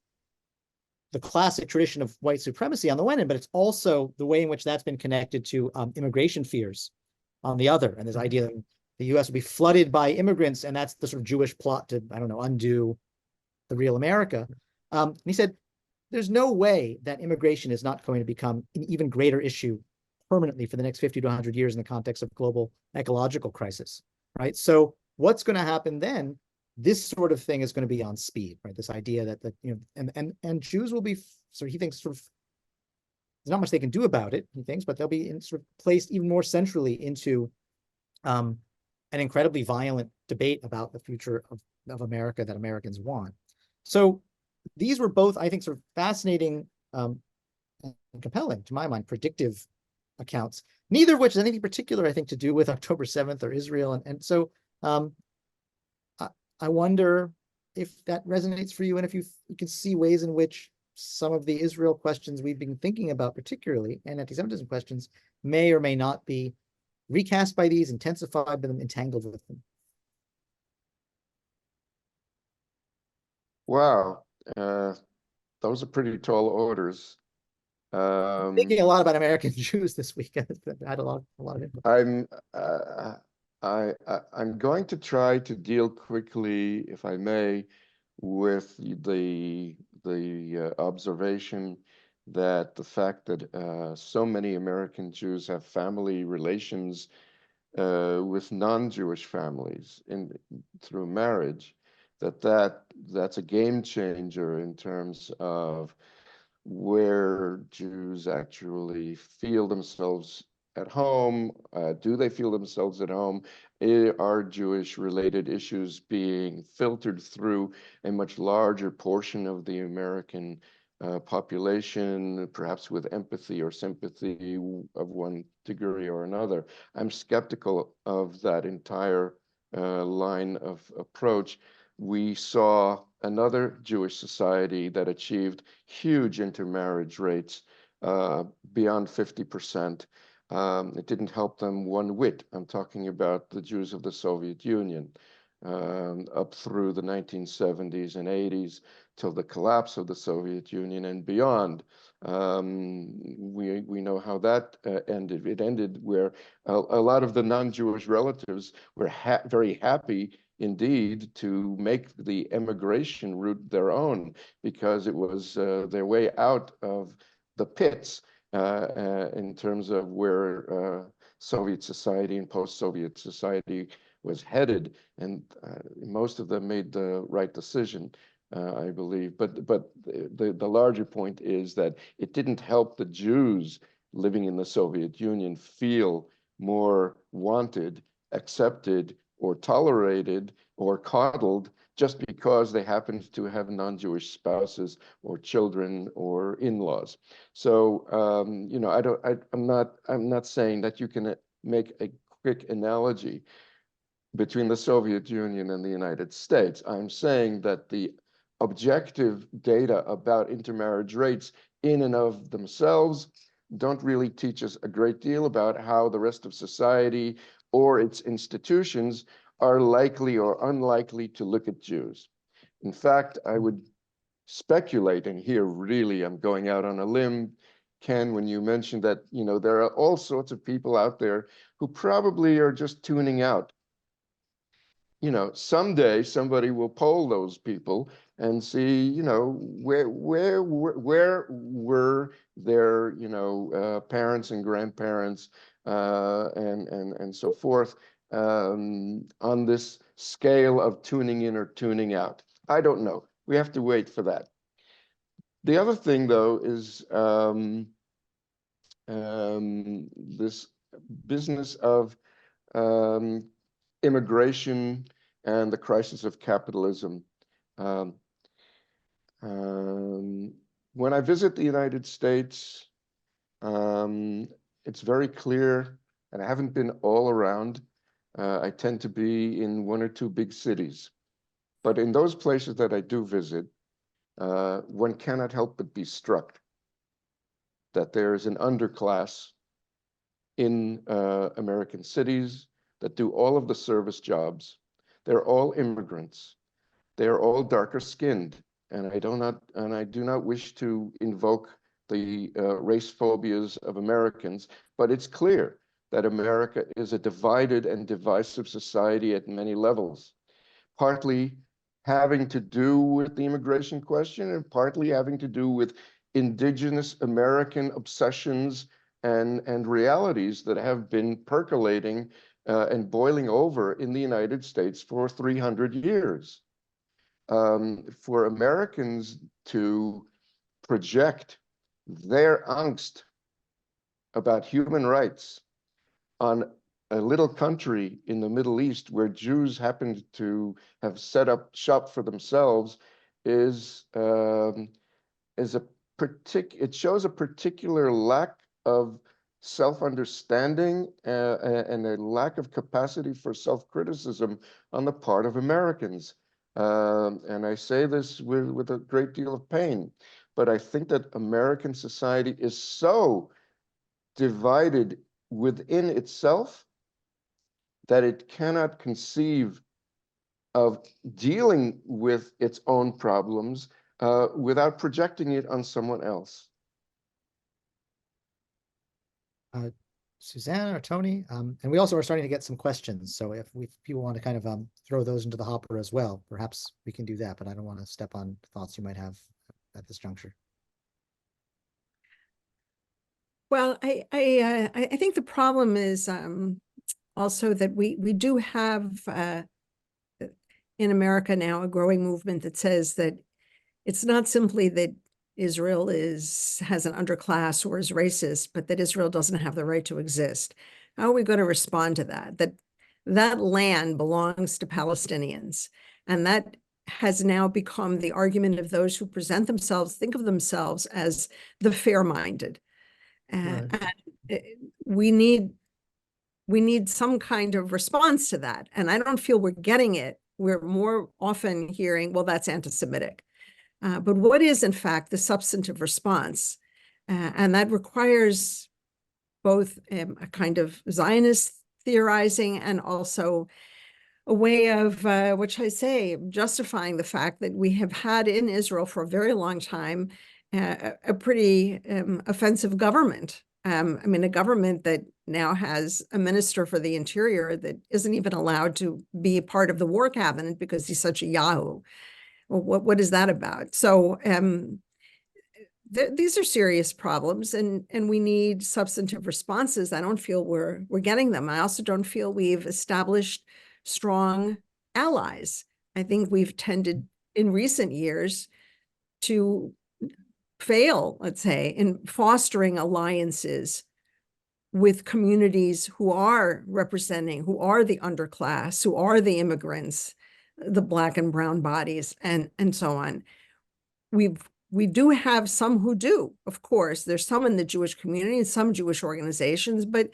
the classic tradition of white supremacy on the one hand, but it's also the way in which that's been connected to immigration fears on the other. And this idea that the U.S. will be flooded by immigrants, and that's the sort of Jewish plot to, I don't know, undo the real America. And he said, there's no way that immigration is not going to become an even greater issue permanently for the next 50 to 100 years in the context of global ecological crisis, right? So what's going to happen then? This sort of thing is going to be on speed, right? This idea that and Jews will be he thinks there's not much they can do about it, he thinks, but they'll be placed even more centrally into an incredibly violent debate about the future of America that Americans want. So these were both, I think, sort of fascinating and compelling, to my mind, predictive accounts, neither of which has anything particular, I think, to do with October 7th or Israel. And so I wonder if that resonates for you, and if you can see ways in which some of the Israel questions we've been thinking about, particularly, and anti-Semitism questions, may or may not be recast by these, intensified by them, entangled with them. Wow, those are pretty tall orders. Thinking a lot about American Jews this weekend. I had a lot of input. I'm going to try to deal quickly, if I may, with the observation that the fact that so many American Jews have family relations with non-Jewish families through marriage, that's a game changer in terms of where Jews actually feel themselves at home. Do they feel themselves at home? Are Jewish related issues being filtered through a much larger portion of the American population, perhaps with empathy or sympathy of one degree or another? I'm skeptical of that entire line of approach. We saw another Jewish society that achieved huge intermarriage rates beyond 50%. It didn't help them one whit. I'm talking about the Jews of the Soviet Union up through the 1970s and 80s till the collapse of the Soviet Union and beyond. We know how that ended. It ended where a lot of the non-Jewish relatives were very happy indeed to make the emigration route their own, because it was their way out of the pits in terms of where Soviet society and post-Soviet society was headed, and most of them made the right decision, I believe. But the larger point is that it didn't help the Jews living in the Soviet Union feel more wanted, accepted, or tolerated or coddled just because they happened to have non-Jewish spouses or children or in-laws. So you know, I'm not saying that you can make a quick analogy between the Soviet Union and the United States. I'm saying that the objective data about intermarriage rates in and of themselves don't really teach us a great deal about how the rest of society or its institutions are likely or unlikely to look at Jews. In fact, I would speculate, and here really I'm going out on a limb, Ken, when you mentioned that, you know, there are all sorts of people out there who probably are just tuning out. You know, someday somebody will poll those people and see, you know, where were their, you know, parents and grandparents and so forth on this scale of tuning in or tuning out. I don't know. We have to wait for that. The other thing, though, is this business of immigration and the crisis of capitalism. When I visit the United States, it's very clear, and I haven't been all around. I tend to be in one or two big cities. But in those places that I do visit, one cannot help but be struck that there is an underclass in American cities that do all of the service jobs. They're all immigrants. They're all darker skinned. And I do not wish to invoke the race phobias of Americans, but it's clear that America is a divided and divisive society at many levels, partly having to do with the immigration question and partly having to do with indigenous American obsessions and realities that have been percolating and boiling over in the United States for 300 years. For Americans to project their angst about human rights on a little country in the Middle East where Jews happened to have set up shop for themselves is it shows a particular lack of self-understanding and a lack of capacity for self-criticism on the part of Americans. And I say this with a great deal of pain, but I think that American society is so divided within itself that it cannot conceive of dealing with its own problems without projecting it on someone else. Susannah or Tony, and we also are starting to get some questions. So if people want to kind of throw those into the hopper as well, perhaps we can do that, but I don't want to step on thoughts you might have at this juncture. Well, I think the problem is also that we do have in America now a growing movement that says that it's not simply that Israel has an underclass or is racist, but that Israel doesn't have the right to exist. How are we going to respond to that? That land belongs to Palestinians, and that has now become the argument of those who think of themselves as the fair-minded. Right. And we need some kind of response to that. And I don't feel we're getting it. We're more often hearing, well, that's anti-Semitic. But what is, in fact, the substantive response? And that requires both a kind of Zionist theorizing and also a way of, which I say, justifying the fact that we have had in Israel for a very long time a pretty offensive government. I mean, a government that now has a minister for the interior that isn't even allowed to be part of the war cabinet because he's such a Yahoo. Well, what is that about? So these are serious problems, and we need substantive responses. I don't feel we're getting them. I also don't feel we've established strong allies. I think we've tended in recent years to fail, let's say, in fostering alliances with communities who are representing, who are the underclass, who are the immigrants, the Black and brown bodies, and so on. We do have some who do, of course. There's some in the Jewish community and some Jewish organizations, but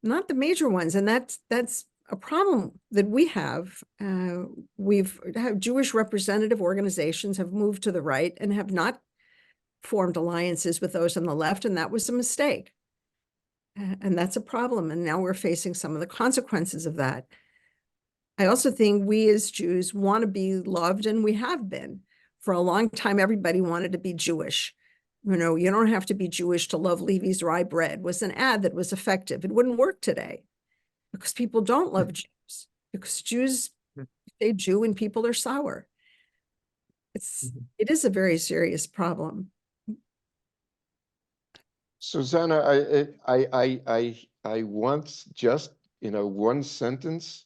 not the major ones. And that's a problem that we have. We've had Jewish representative organizations have moved to the right and have not formed alliances with those on the left, and that was a mistake. And that's a problem. And now we're facing some of the consequences of that. I also think we as Jews want to be loved, and we have been. For a long time, everybody wanted to be Jewish. You know, you don't have to be Jewish to love Levi's rye bread was an ad that was effective. It wouldn't work today because people don't love Jews, because Jews say Jew and people are sour. It is a very serious problem. Susannah, I want just, one sentence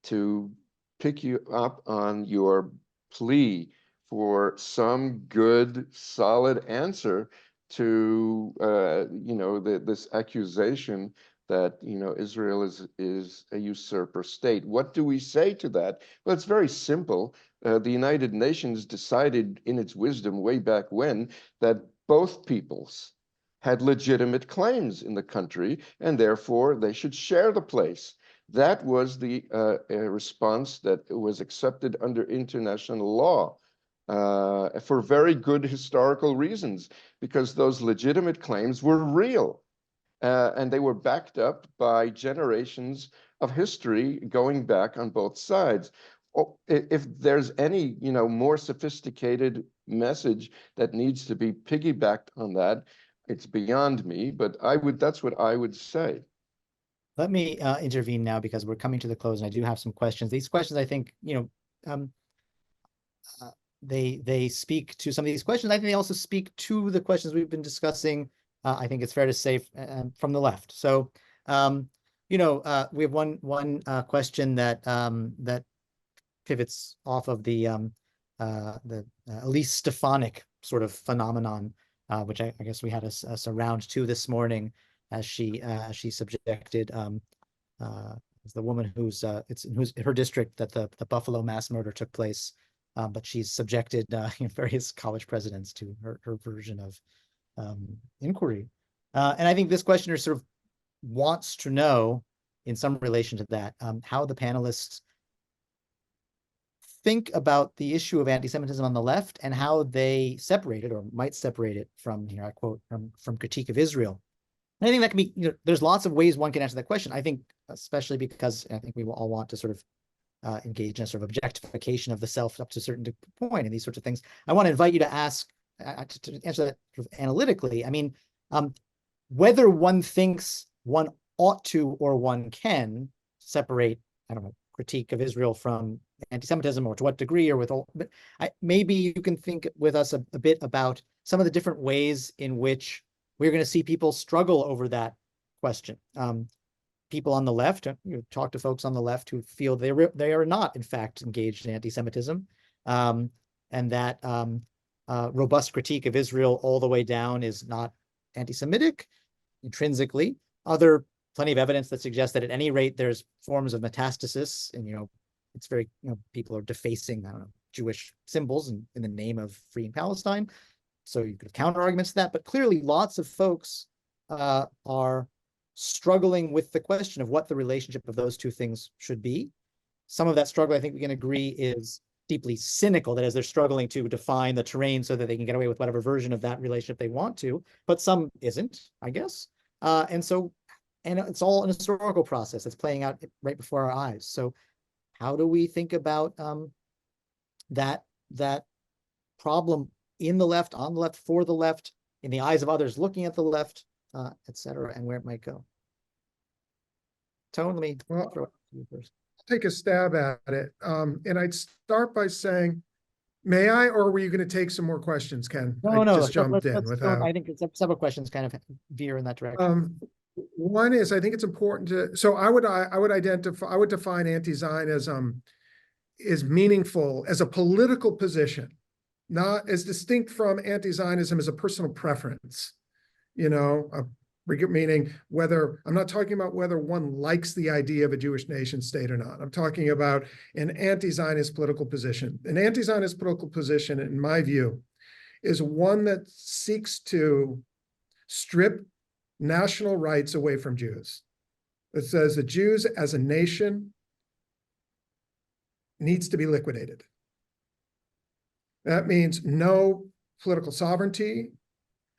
to pick you up on your plea for some good, solid answer to, this accusation that, Israel is a usurper state. What do we say to that? Well, it's very simple. The United Nations decided in its wisdom way back when that both peoples had legitimate claims in the country, and therefore they should share the place. That was the response that was accepted under international law for very good historical reasons, because those legitimate claims were real, and they were backed up by generations of history going back on both sides. If there's any, more sophisticated message that needs to be piggybacked on that, it's beyond me, but that's what I would say. Let me intervene now because we're coming to the close, and I do have some questions. These questions, I think, they speak to some of these questions. I think they also speak to the questions we've been discussing. I think it's fair to say from the left. So, we have one question that that pivots off of the Elise Stefanik sort of phenomenon, which I guess we had a round two this morning, as she subjected the woman who's her district that the Buffalo mass murder took place, but she's subjected various college presidents to her version of inquiry, and I think this questioner sort of wants to know, in some relation to that, how the panelists think about the issue of anti-Semitism on the left and how they separate it, or might separate it from, here I quote, from critique of Israel. And I think that can be, there's lots of ways one can answer that question. I think, especially because I think we all want to sort of engage in a sort of objectification of the self up to a certain point and these sorts of things. I want to invite you to ask, to answer that sort of analytically. I mean, whether one thinks one ought to or one can separate, I don't know, critique of Israel from anti-Semitism, or to what degree, or with all, but maybe you can think with us a bit about some of the different ways in which we're going to see people struggle over that question. People on the left, talk to folks on the left who feel they are not, in fact, engaged in anti-Semitism, and that robust critique of Israel all the way down is not anti-Semitic intrinsically. Plenty of evidence that suggests that at any rate there's forms of metastasis, and it's very, people are defacing, I don't know, Jewish symbols in the name of freeing Palestine. So you could have counter arguments to that, but clearly lots of folks are struggling with the question of what the relationship of those two things should be. Some of that struggle, I think we can agree, is deeply cynical, that is, they're struggling to define the terrain so that they can get away with whatever version of that relationship they want to, but some isn't, I guess. And it's all an historical process that's playing out right before our eyes. So how do we think about that problem in the left, on the left, for the left, in the eyes of others looking at the left, et cetera, and where it might go? Tone, let me throw it to you first. Take a stab at it. And I'd start by saying, may I, or were you going to take some more questions, Ken? No, just jumped in without. I think several questions kind of veer in that direction. One is, I think it's important to, so I would define anti-Zionism as meaningful as a political position, not as distinct from anti-Zionism as a personal preference, meaning whether, I'm not talking about whether one likes the idea of a Jewish nation state or not. I'm talking about an anti-Zionist political position. An anti-Zionist political position, in my view, is one that seeks to strip national rights away from Jews. It says the Jews as a nation needs to be liquidated. That means no political sovereignty.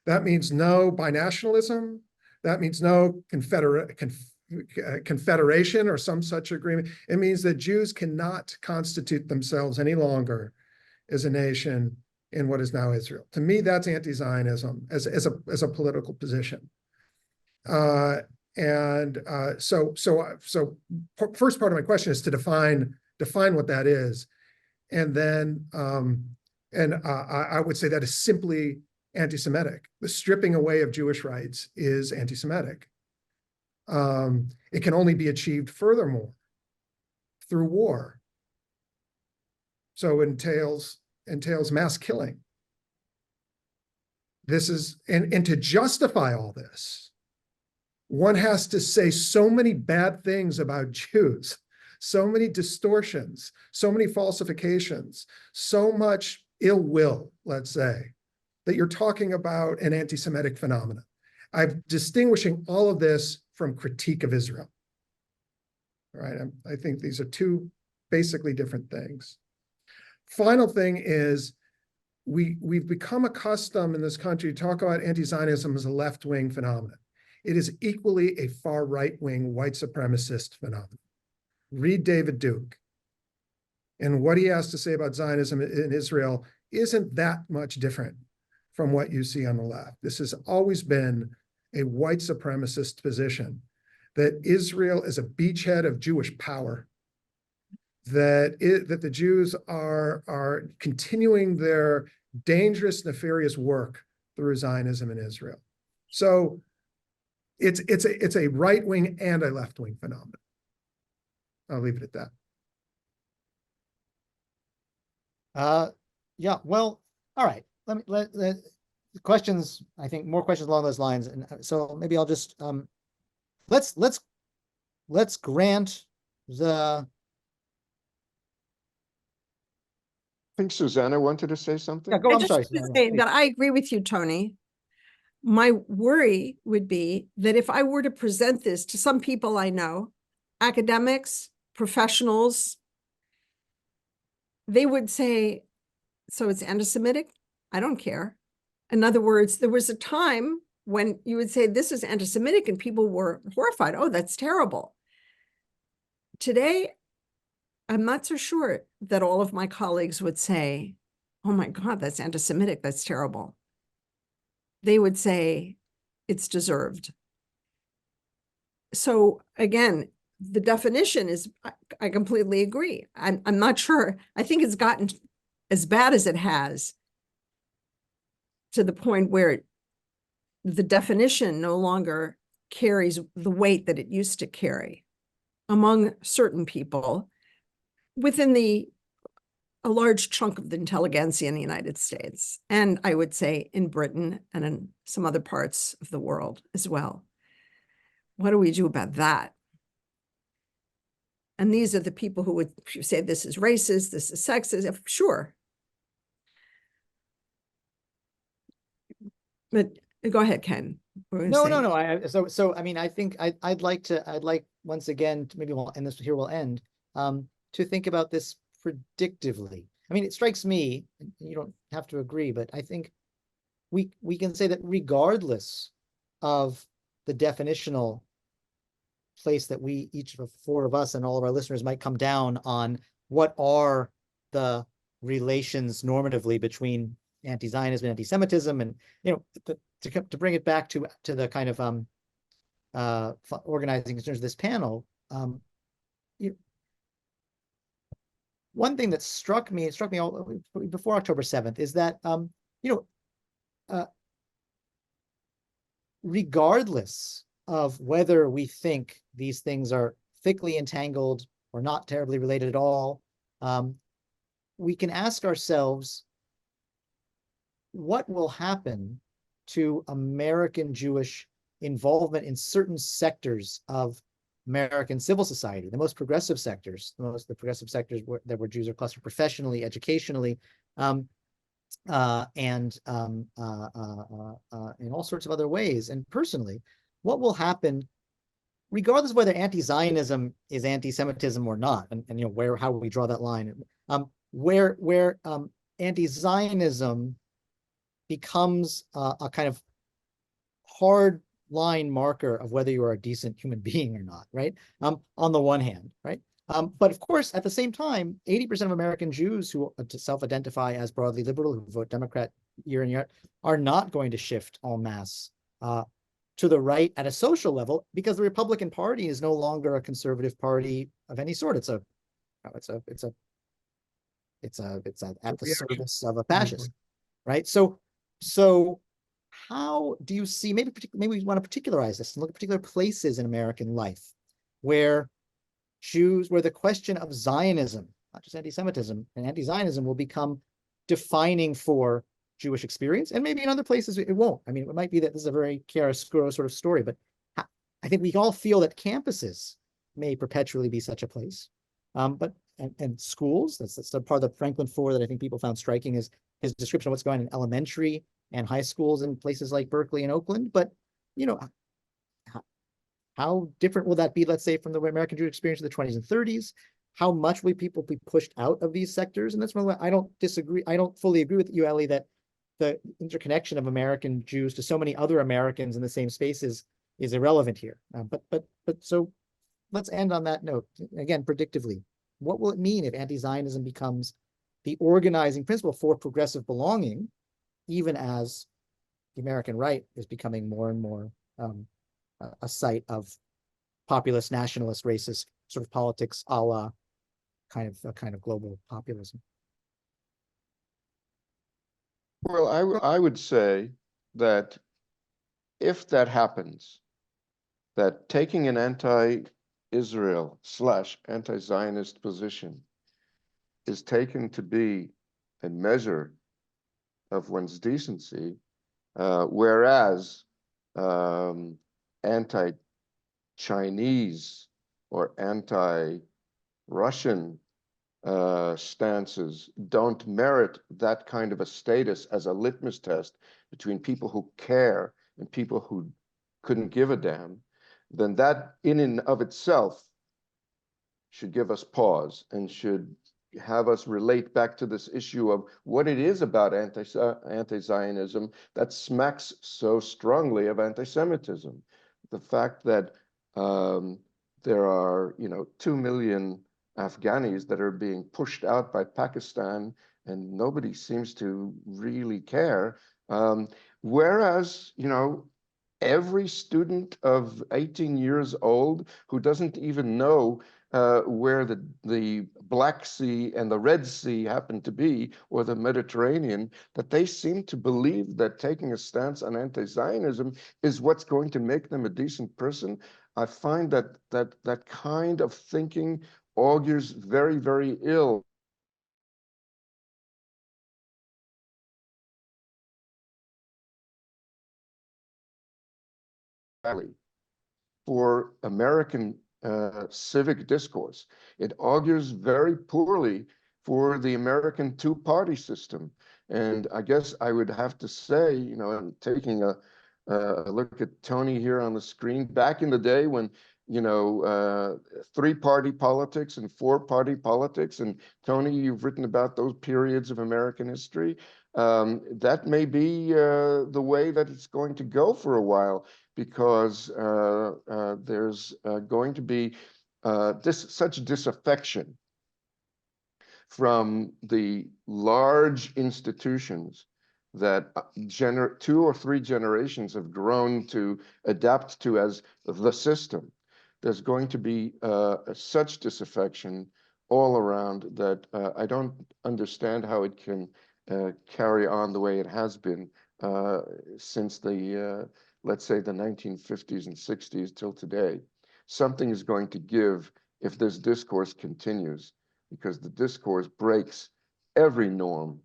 That means no binationalism. That means no confederation or some such agreement. It means that Jews cannot constitute themselves any longer as a nation in what is now Israel. To me, that's anti-Zionism as a political position. So first part of my question is to define what that is, and then I would say that is simply anti-Semitic. The stripping away of Jewish rights is anti-Semitic. It can only be achieved furthermore through war. So it entails mass killing. This is, and to justify all this, one has to say so many bad things about Jews, so many distortions, so many falsifications, so much ill will, let's say, that you're talking about an anti-Semitic phenomenon. I'm distinguishing all of this from critique of Israel. All right, I think these are two basically different things. Final thing is, we've become accustomed in this country to talk about anti-Zionism as a left-wing phenomenon. It is equally a far right-wing white supremacist phenomenon. Read David Duke. And what he has to say about Zionism in Israel isn't that much different from what you see on the left. This has always been a white supremacist position, that Israel is a beachhead of Jewish power, that the Jews are continuing their dangerous, nefarious work through Zionism in Israel. So it's a right-wing and a left-wing phenomenon. I'll leave it at that. Yeah, well, all right. Let questions, I think more questions along those lines. And so maybe I'll just, let's grant the. I think Susannah wanted to say something. Yeah, go, I'm sorry. Just say that I agree with you, Tony. My worry would be that if I were to present this to some people I know, academics, professionals, they would say, so it's anti-Semitic? I don't care. In other words, there was a time when you would say this is anti-Semitic and people were horrified. Oh, that's terrible. Today, I'm not so sure that all of my colleagues would say, oh my God, that's anti-Semitic, that's terrible. They would say it's deserved. So again, the definition is, I completely agree. I'm not sure. I think it's gotten as bad as it has, to the point where the definition no longer carries the weight that it used to carry among certain people within a large chunk of the intelligentsia in the United States, and I would say in Britain and in some other parts of the world as well. What do we do about that? And these are the people who would say this is racist, this is sexist. Sure. But go ahead, Ken. No. So I mean, I think I'd like once again, maybe we'll end this here, we'll end, to think about this predictively. I mean, it strikes me, and you don't have to agree, but I think we can say that regardless of the definitional place that we, each of the four of us and all of our listeners, might come down on what are the relations normatively between anti-Zionism and anti-Semitism, and to bring it back to the kind of organizing concerns of this panel. One thing that struck me all before October 7th is that regardless of whether we think these things are thickly entangled or not terribly related at all, we can ask ourselves, what will happen to American Jewish involvement in certain sectors of American civil society, the most progressive sectors, the progressive sectors where Jews are clustered professionally, educationally, and in all sorts of other ways, and personally? What will happen, regardless of whether anti-Zionism is anti-Semitism or not, and how we draw that line, where anti-Zionism becomes a kind of hard line marker of whether you are a decent human being or not, right? On the one hand, right? But of course, at the same time, 80% of American Jews who self-identify as broadly liberal, who vote Democrat year in year out, are not going to shift en masse to the right at a social level, because the Republican Party is no longer a conservative party of any sort. It's at the service of a fascist, right? So how do you see, maybe we want to particularize this and look at particular places in American life where the question of Zionism, not just anti-Semitism, and anti-Zionism will become defining for Jewish experience, and maybe in other places it won't. I mean, it might be that this is a very chiaroscuro sort of story, but I think we all feel that campuses may perpetually be such a place. And schools, that's the part of the Franklin Four that I think people found striking, is his description of what's going on in elementary and high schools in places like Berkeley and Oakland. But how different will that be, let's say, from the American Jewish experience of the 20s and 30s? How much will people be pushed out of these sectors? And that's one way I don't disagree. I don't fully agree with you, Ellie, that the interconnection of American Jews to so many other Americans in the same spaces is irrelevant here. But so let's end on that note. Again, predictively, what will it mean if anti-Zionism becomes the organizing principle for progressive belonging, even as the American right is becoming more and more a site of populist, nationalist, racist sort of politics, a la kind of global populism? Well, I would say that if that happens, that taking an anti-Israel / anti-Zionist position is taken to be a measure of one's decency, whereas anti-Chinese or anti-Russian stances don't merit that kind of a status as a litmus test between people who care and people who couldn't give a damn, then that in and of itself should give us pause and should have us relate back to this issue of what it is about anti-Zionism that smacks so strongly of anti-Semitism. The fact that there are 2 million Afghanis that are being pushed out by Pakistan and nobody seems to really care. Whereas, every student of 18 years old who doesn't even know where the Black Sea and the Red Sea happen to be, or the Mediterranean, that they seem to believe that taking a stance on anti-Zionism is what's going to make them a decent person. I find that kind of thinking augurs very, very ill for American civic discourse. It augurs very poorly for the American two-party system. And I guess I would have to say, you know, I'm taking a look at Tony here on the screen. Back in the day when, you know, three-party politics and four-party politics, and Tony, you've written about those periods of American history. That may be the way that it's going to go for a while, because there's going to be such disaffection from the large institutions that 2 or 3 generations have grown to adapt to as the system. There's going to be such disaffection all around that I don't understand how it can carry on the way it has been since the let's say the 1950s and 60s till today. Something is going to give if this discourse continues, because the discourse breaks every norm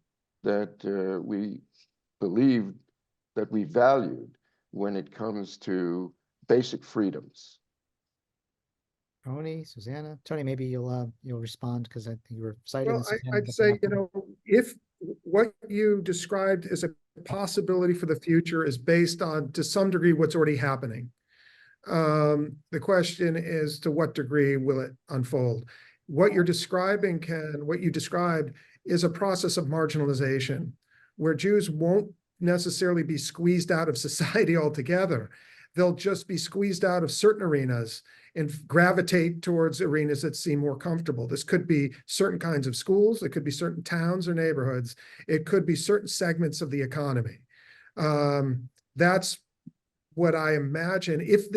that we believed, that we valued when it comes to basic freedoms. Tony, Susannah, Tony, maybe you'll respond, because I think you were citing. Well, I'd say, you know, if what you described as a possibility for the future is based on, to some degree, what's already happening. The question is, to what degree will it unfold? What you're describing, Ken, what you described is a process of marginalization, where Jews won't necessarily be squeezed out of society altogether. They'll just be squeezed out of certain arenas and gravitate towards arenas that seem more comfortable. This could be certain kinds of schools. It could be certain towns or neighborhoods. It could be certain segments of the economy. That's what I imagine. If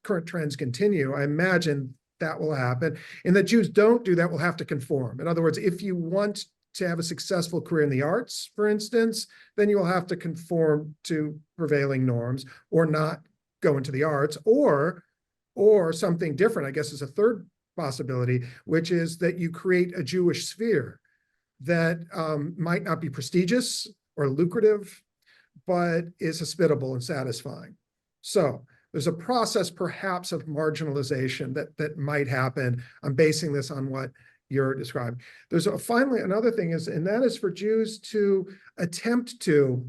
current trends continue, I imagine that will happen. And that Jews don't do that will have to conform. In other words, if you want to have a successful career in the arts, for instance, then you will have to conform to prevailing norms, or not go into the arts, or something different, I guess, is a third possibility, which is that you create a Jewish sphere that might not be prestigious or lucrative, but is hospitable and satisfying. So there's a process perhaps of marginalization that might happen. I'm basing this on what you're describing. There's finally another thing is, and that is for Jews to attempt to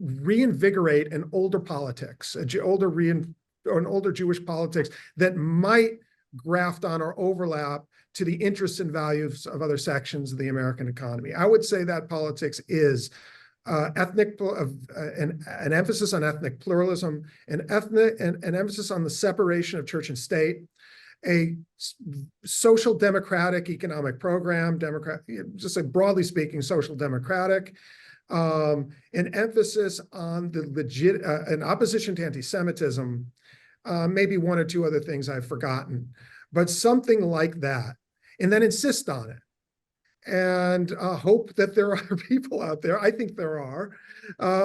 reinvigorate an older politics, an older Jewish politics that might graft on or overlap to the interests and values of other sections of the American economy. I would say that politics is an emphasis on ethnic pluralism, an emphasis on the separation of church and state, a social democratic economic program, just like broadly speaking, social democratic, an emphasis on the an opposition to anti-Semitism, maybe 1 or 2 other things I've forgotten, but something like that, and then insist on it. And hope that there are people out there, I think there are,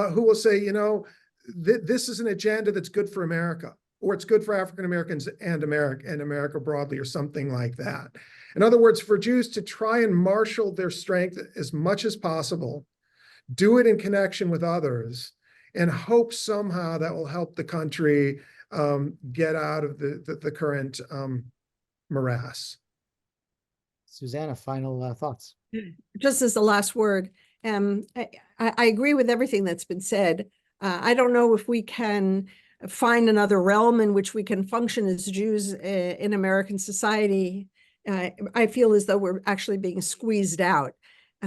who will say, you know, this is an agenda that's good for America, or it's good for African Americans and America broadly, or something like that. In other words, for Jews to try and marshal their strength as much as possible, do it in connection with others, and hope somehow that will help the country get out of the current morass. Susannah, final thoughts. Just as the last word, I agree with everything that's been said. I don't know if we can find another realm in which we can function as Jews in American society. I feel as though we're actually being squeezed out,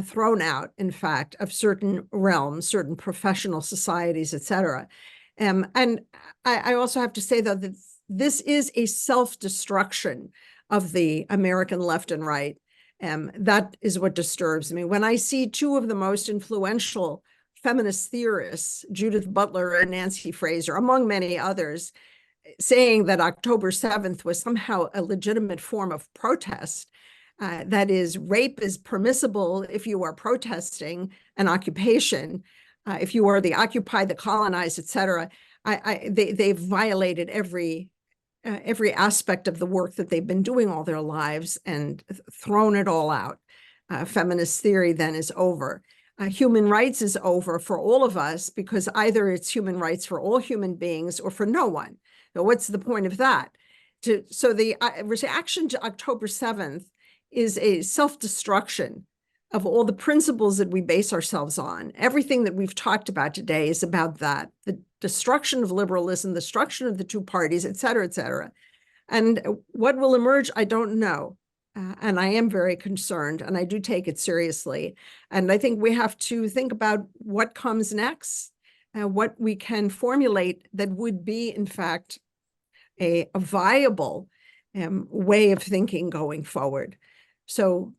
thrown out, in fact, of certain realms, certain professional societies, etc. And I also have to say, though, that this is a self-destruction of the American left and right. That is what disturbs me. When I see 2 of the most influential feminist theorists, Judith Butler and Nancy Fraser, among many others, saying that October 7th was somehow a legitimate form of protest. That is, rape is permissible if you are protesting an occupation. If you are the occupied, the colonized, etc., they've violated every aspect of the work that they've been doing all their lives and thrown it all out. Feminist theory then is over. Human rights is over for all of us, because either it's human rights for all human beings or for no one. Now, what's the point of that? So the reaction to October 7th is a self-destruction of all the principles that we base ourselves on. Everything that we've talked about today is about that, the destruction of liberalism, the destruction of the two parties, et cetera, et cetera. And what will emerge, I don't know. And I am very concerned, and I do take it seriously. And I think we have to think about what comes next, what we can formulate that would be, in fact, a viable way of thinking going forward. So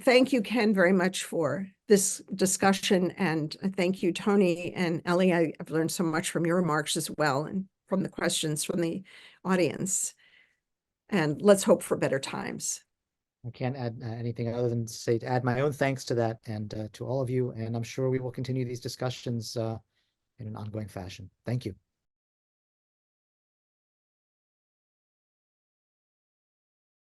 thank you, Ken, very much for this discussion. And thank you, Tony and Ellie. I've learned so much from your remarks as well, and from the questions from the audience. And let's hope for better times. I can't add anything other than say to add my own thanks to that, and to all of you. And I'm sure we will continue these discussions in an ongoing fashion. Thank you.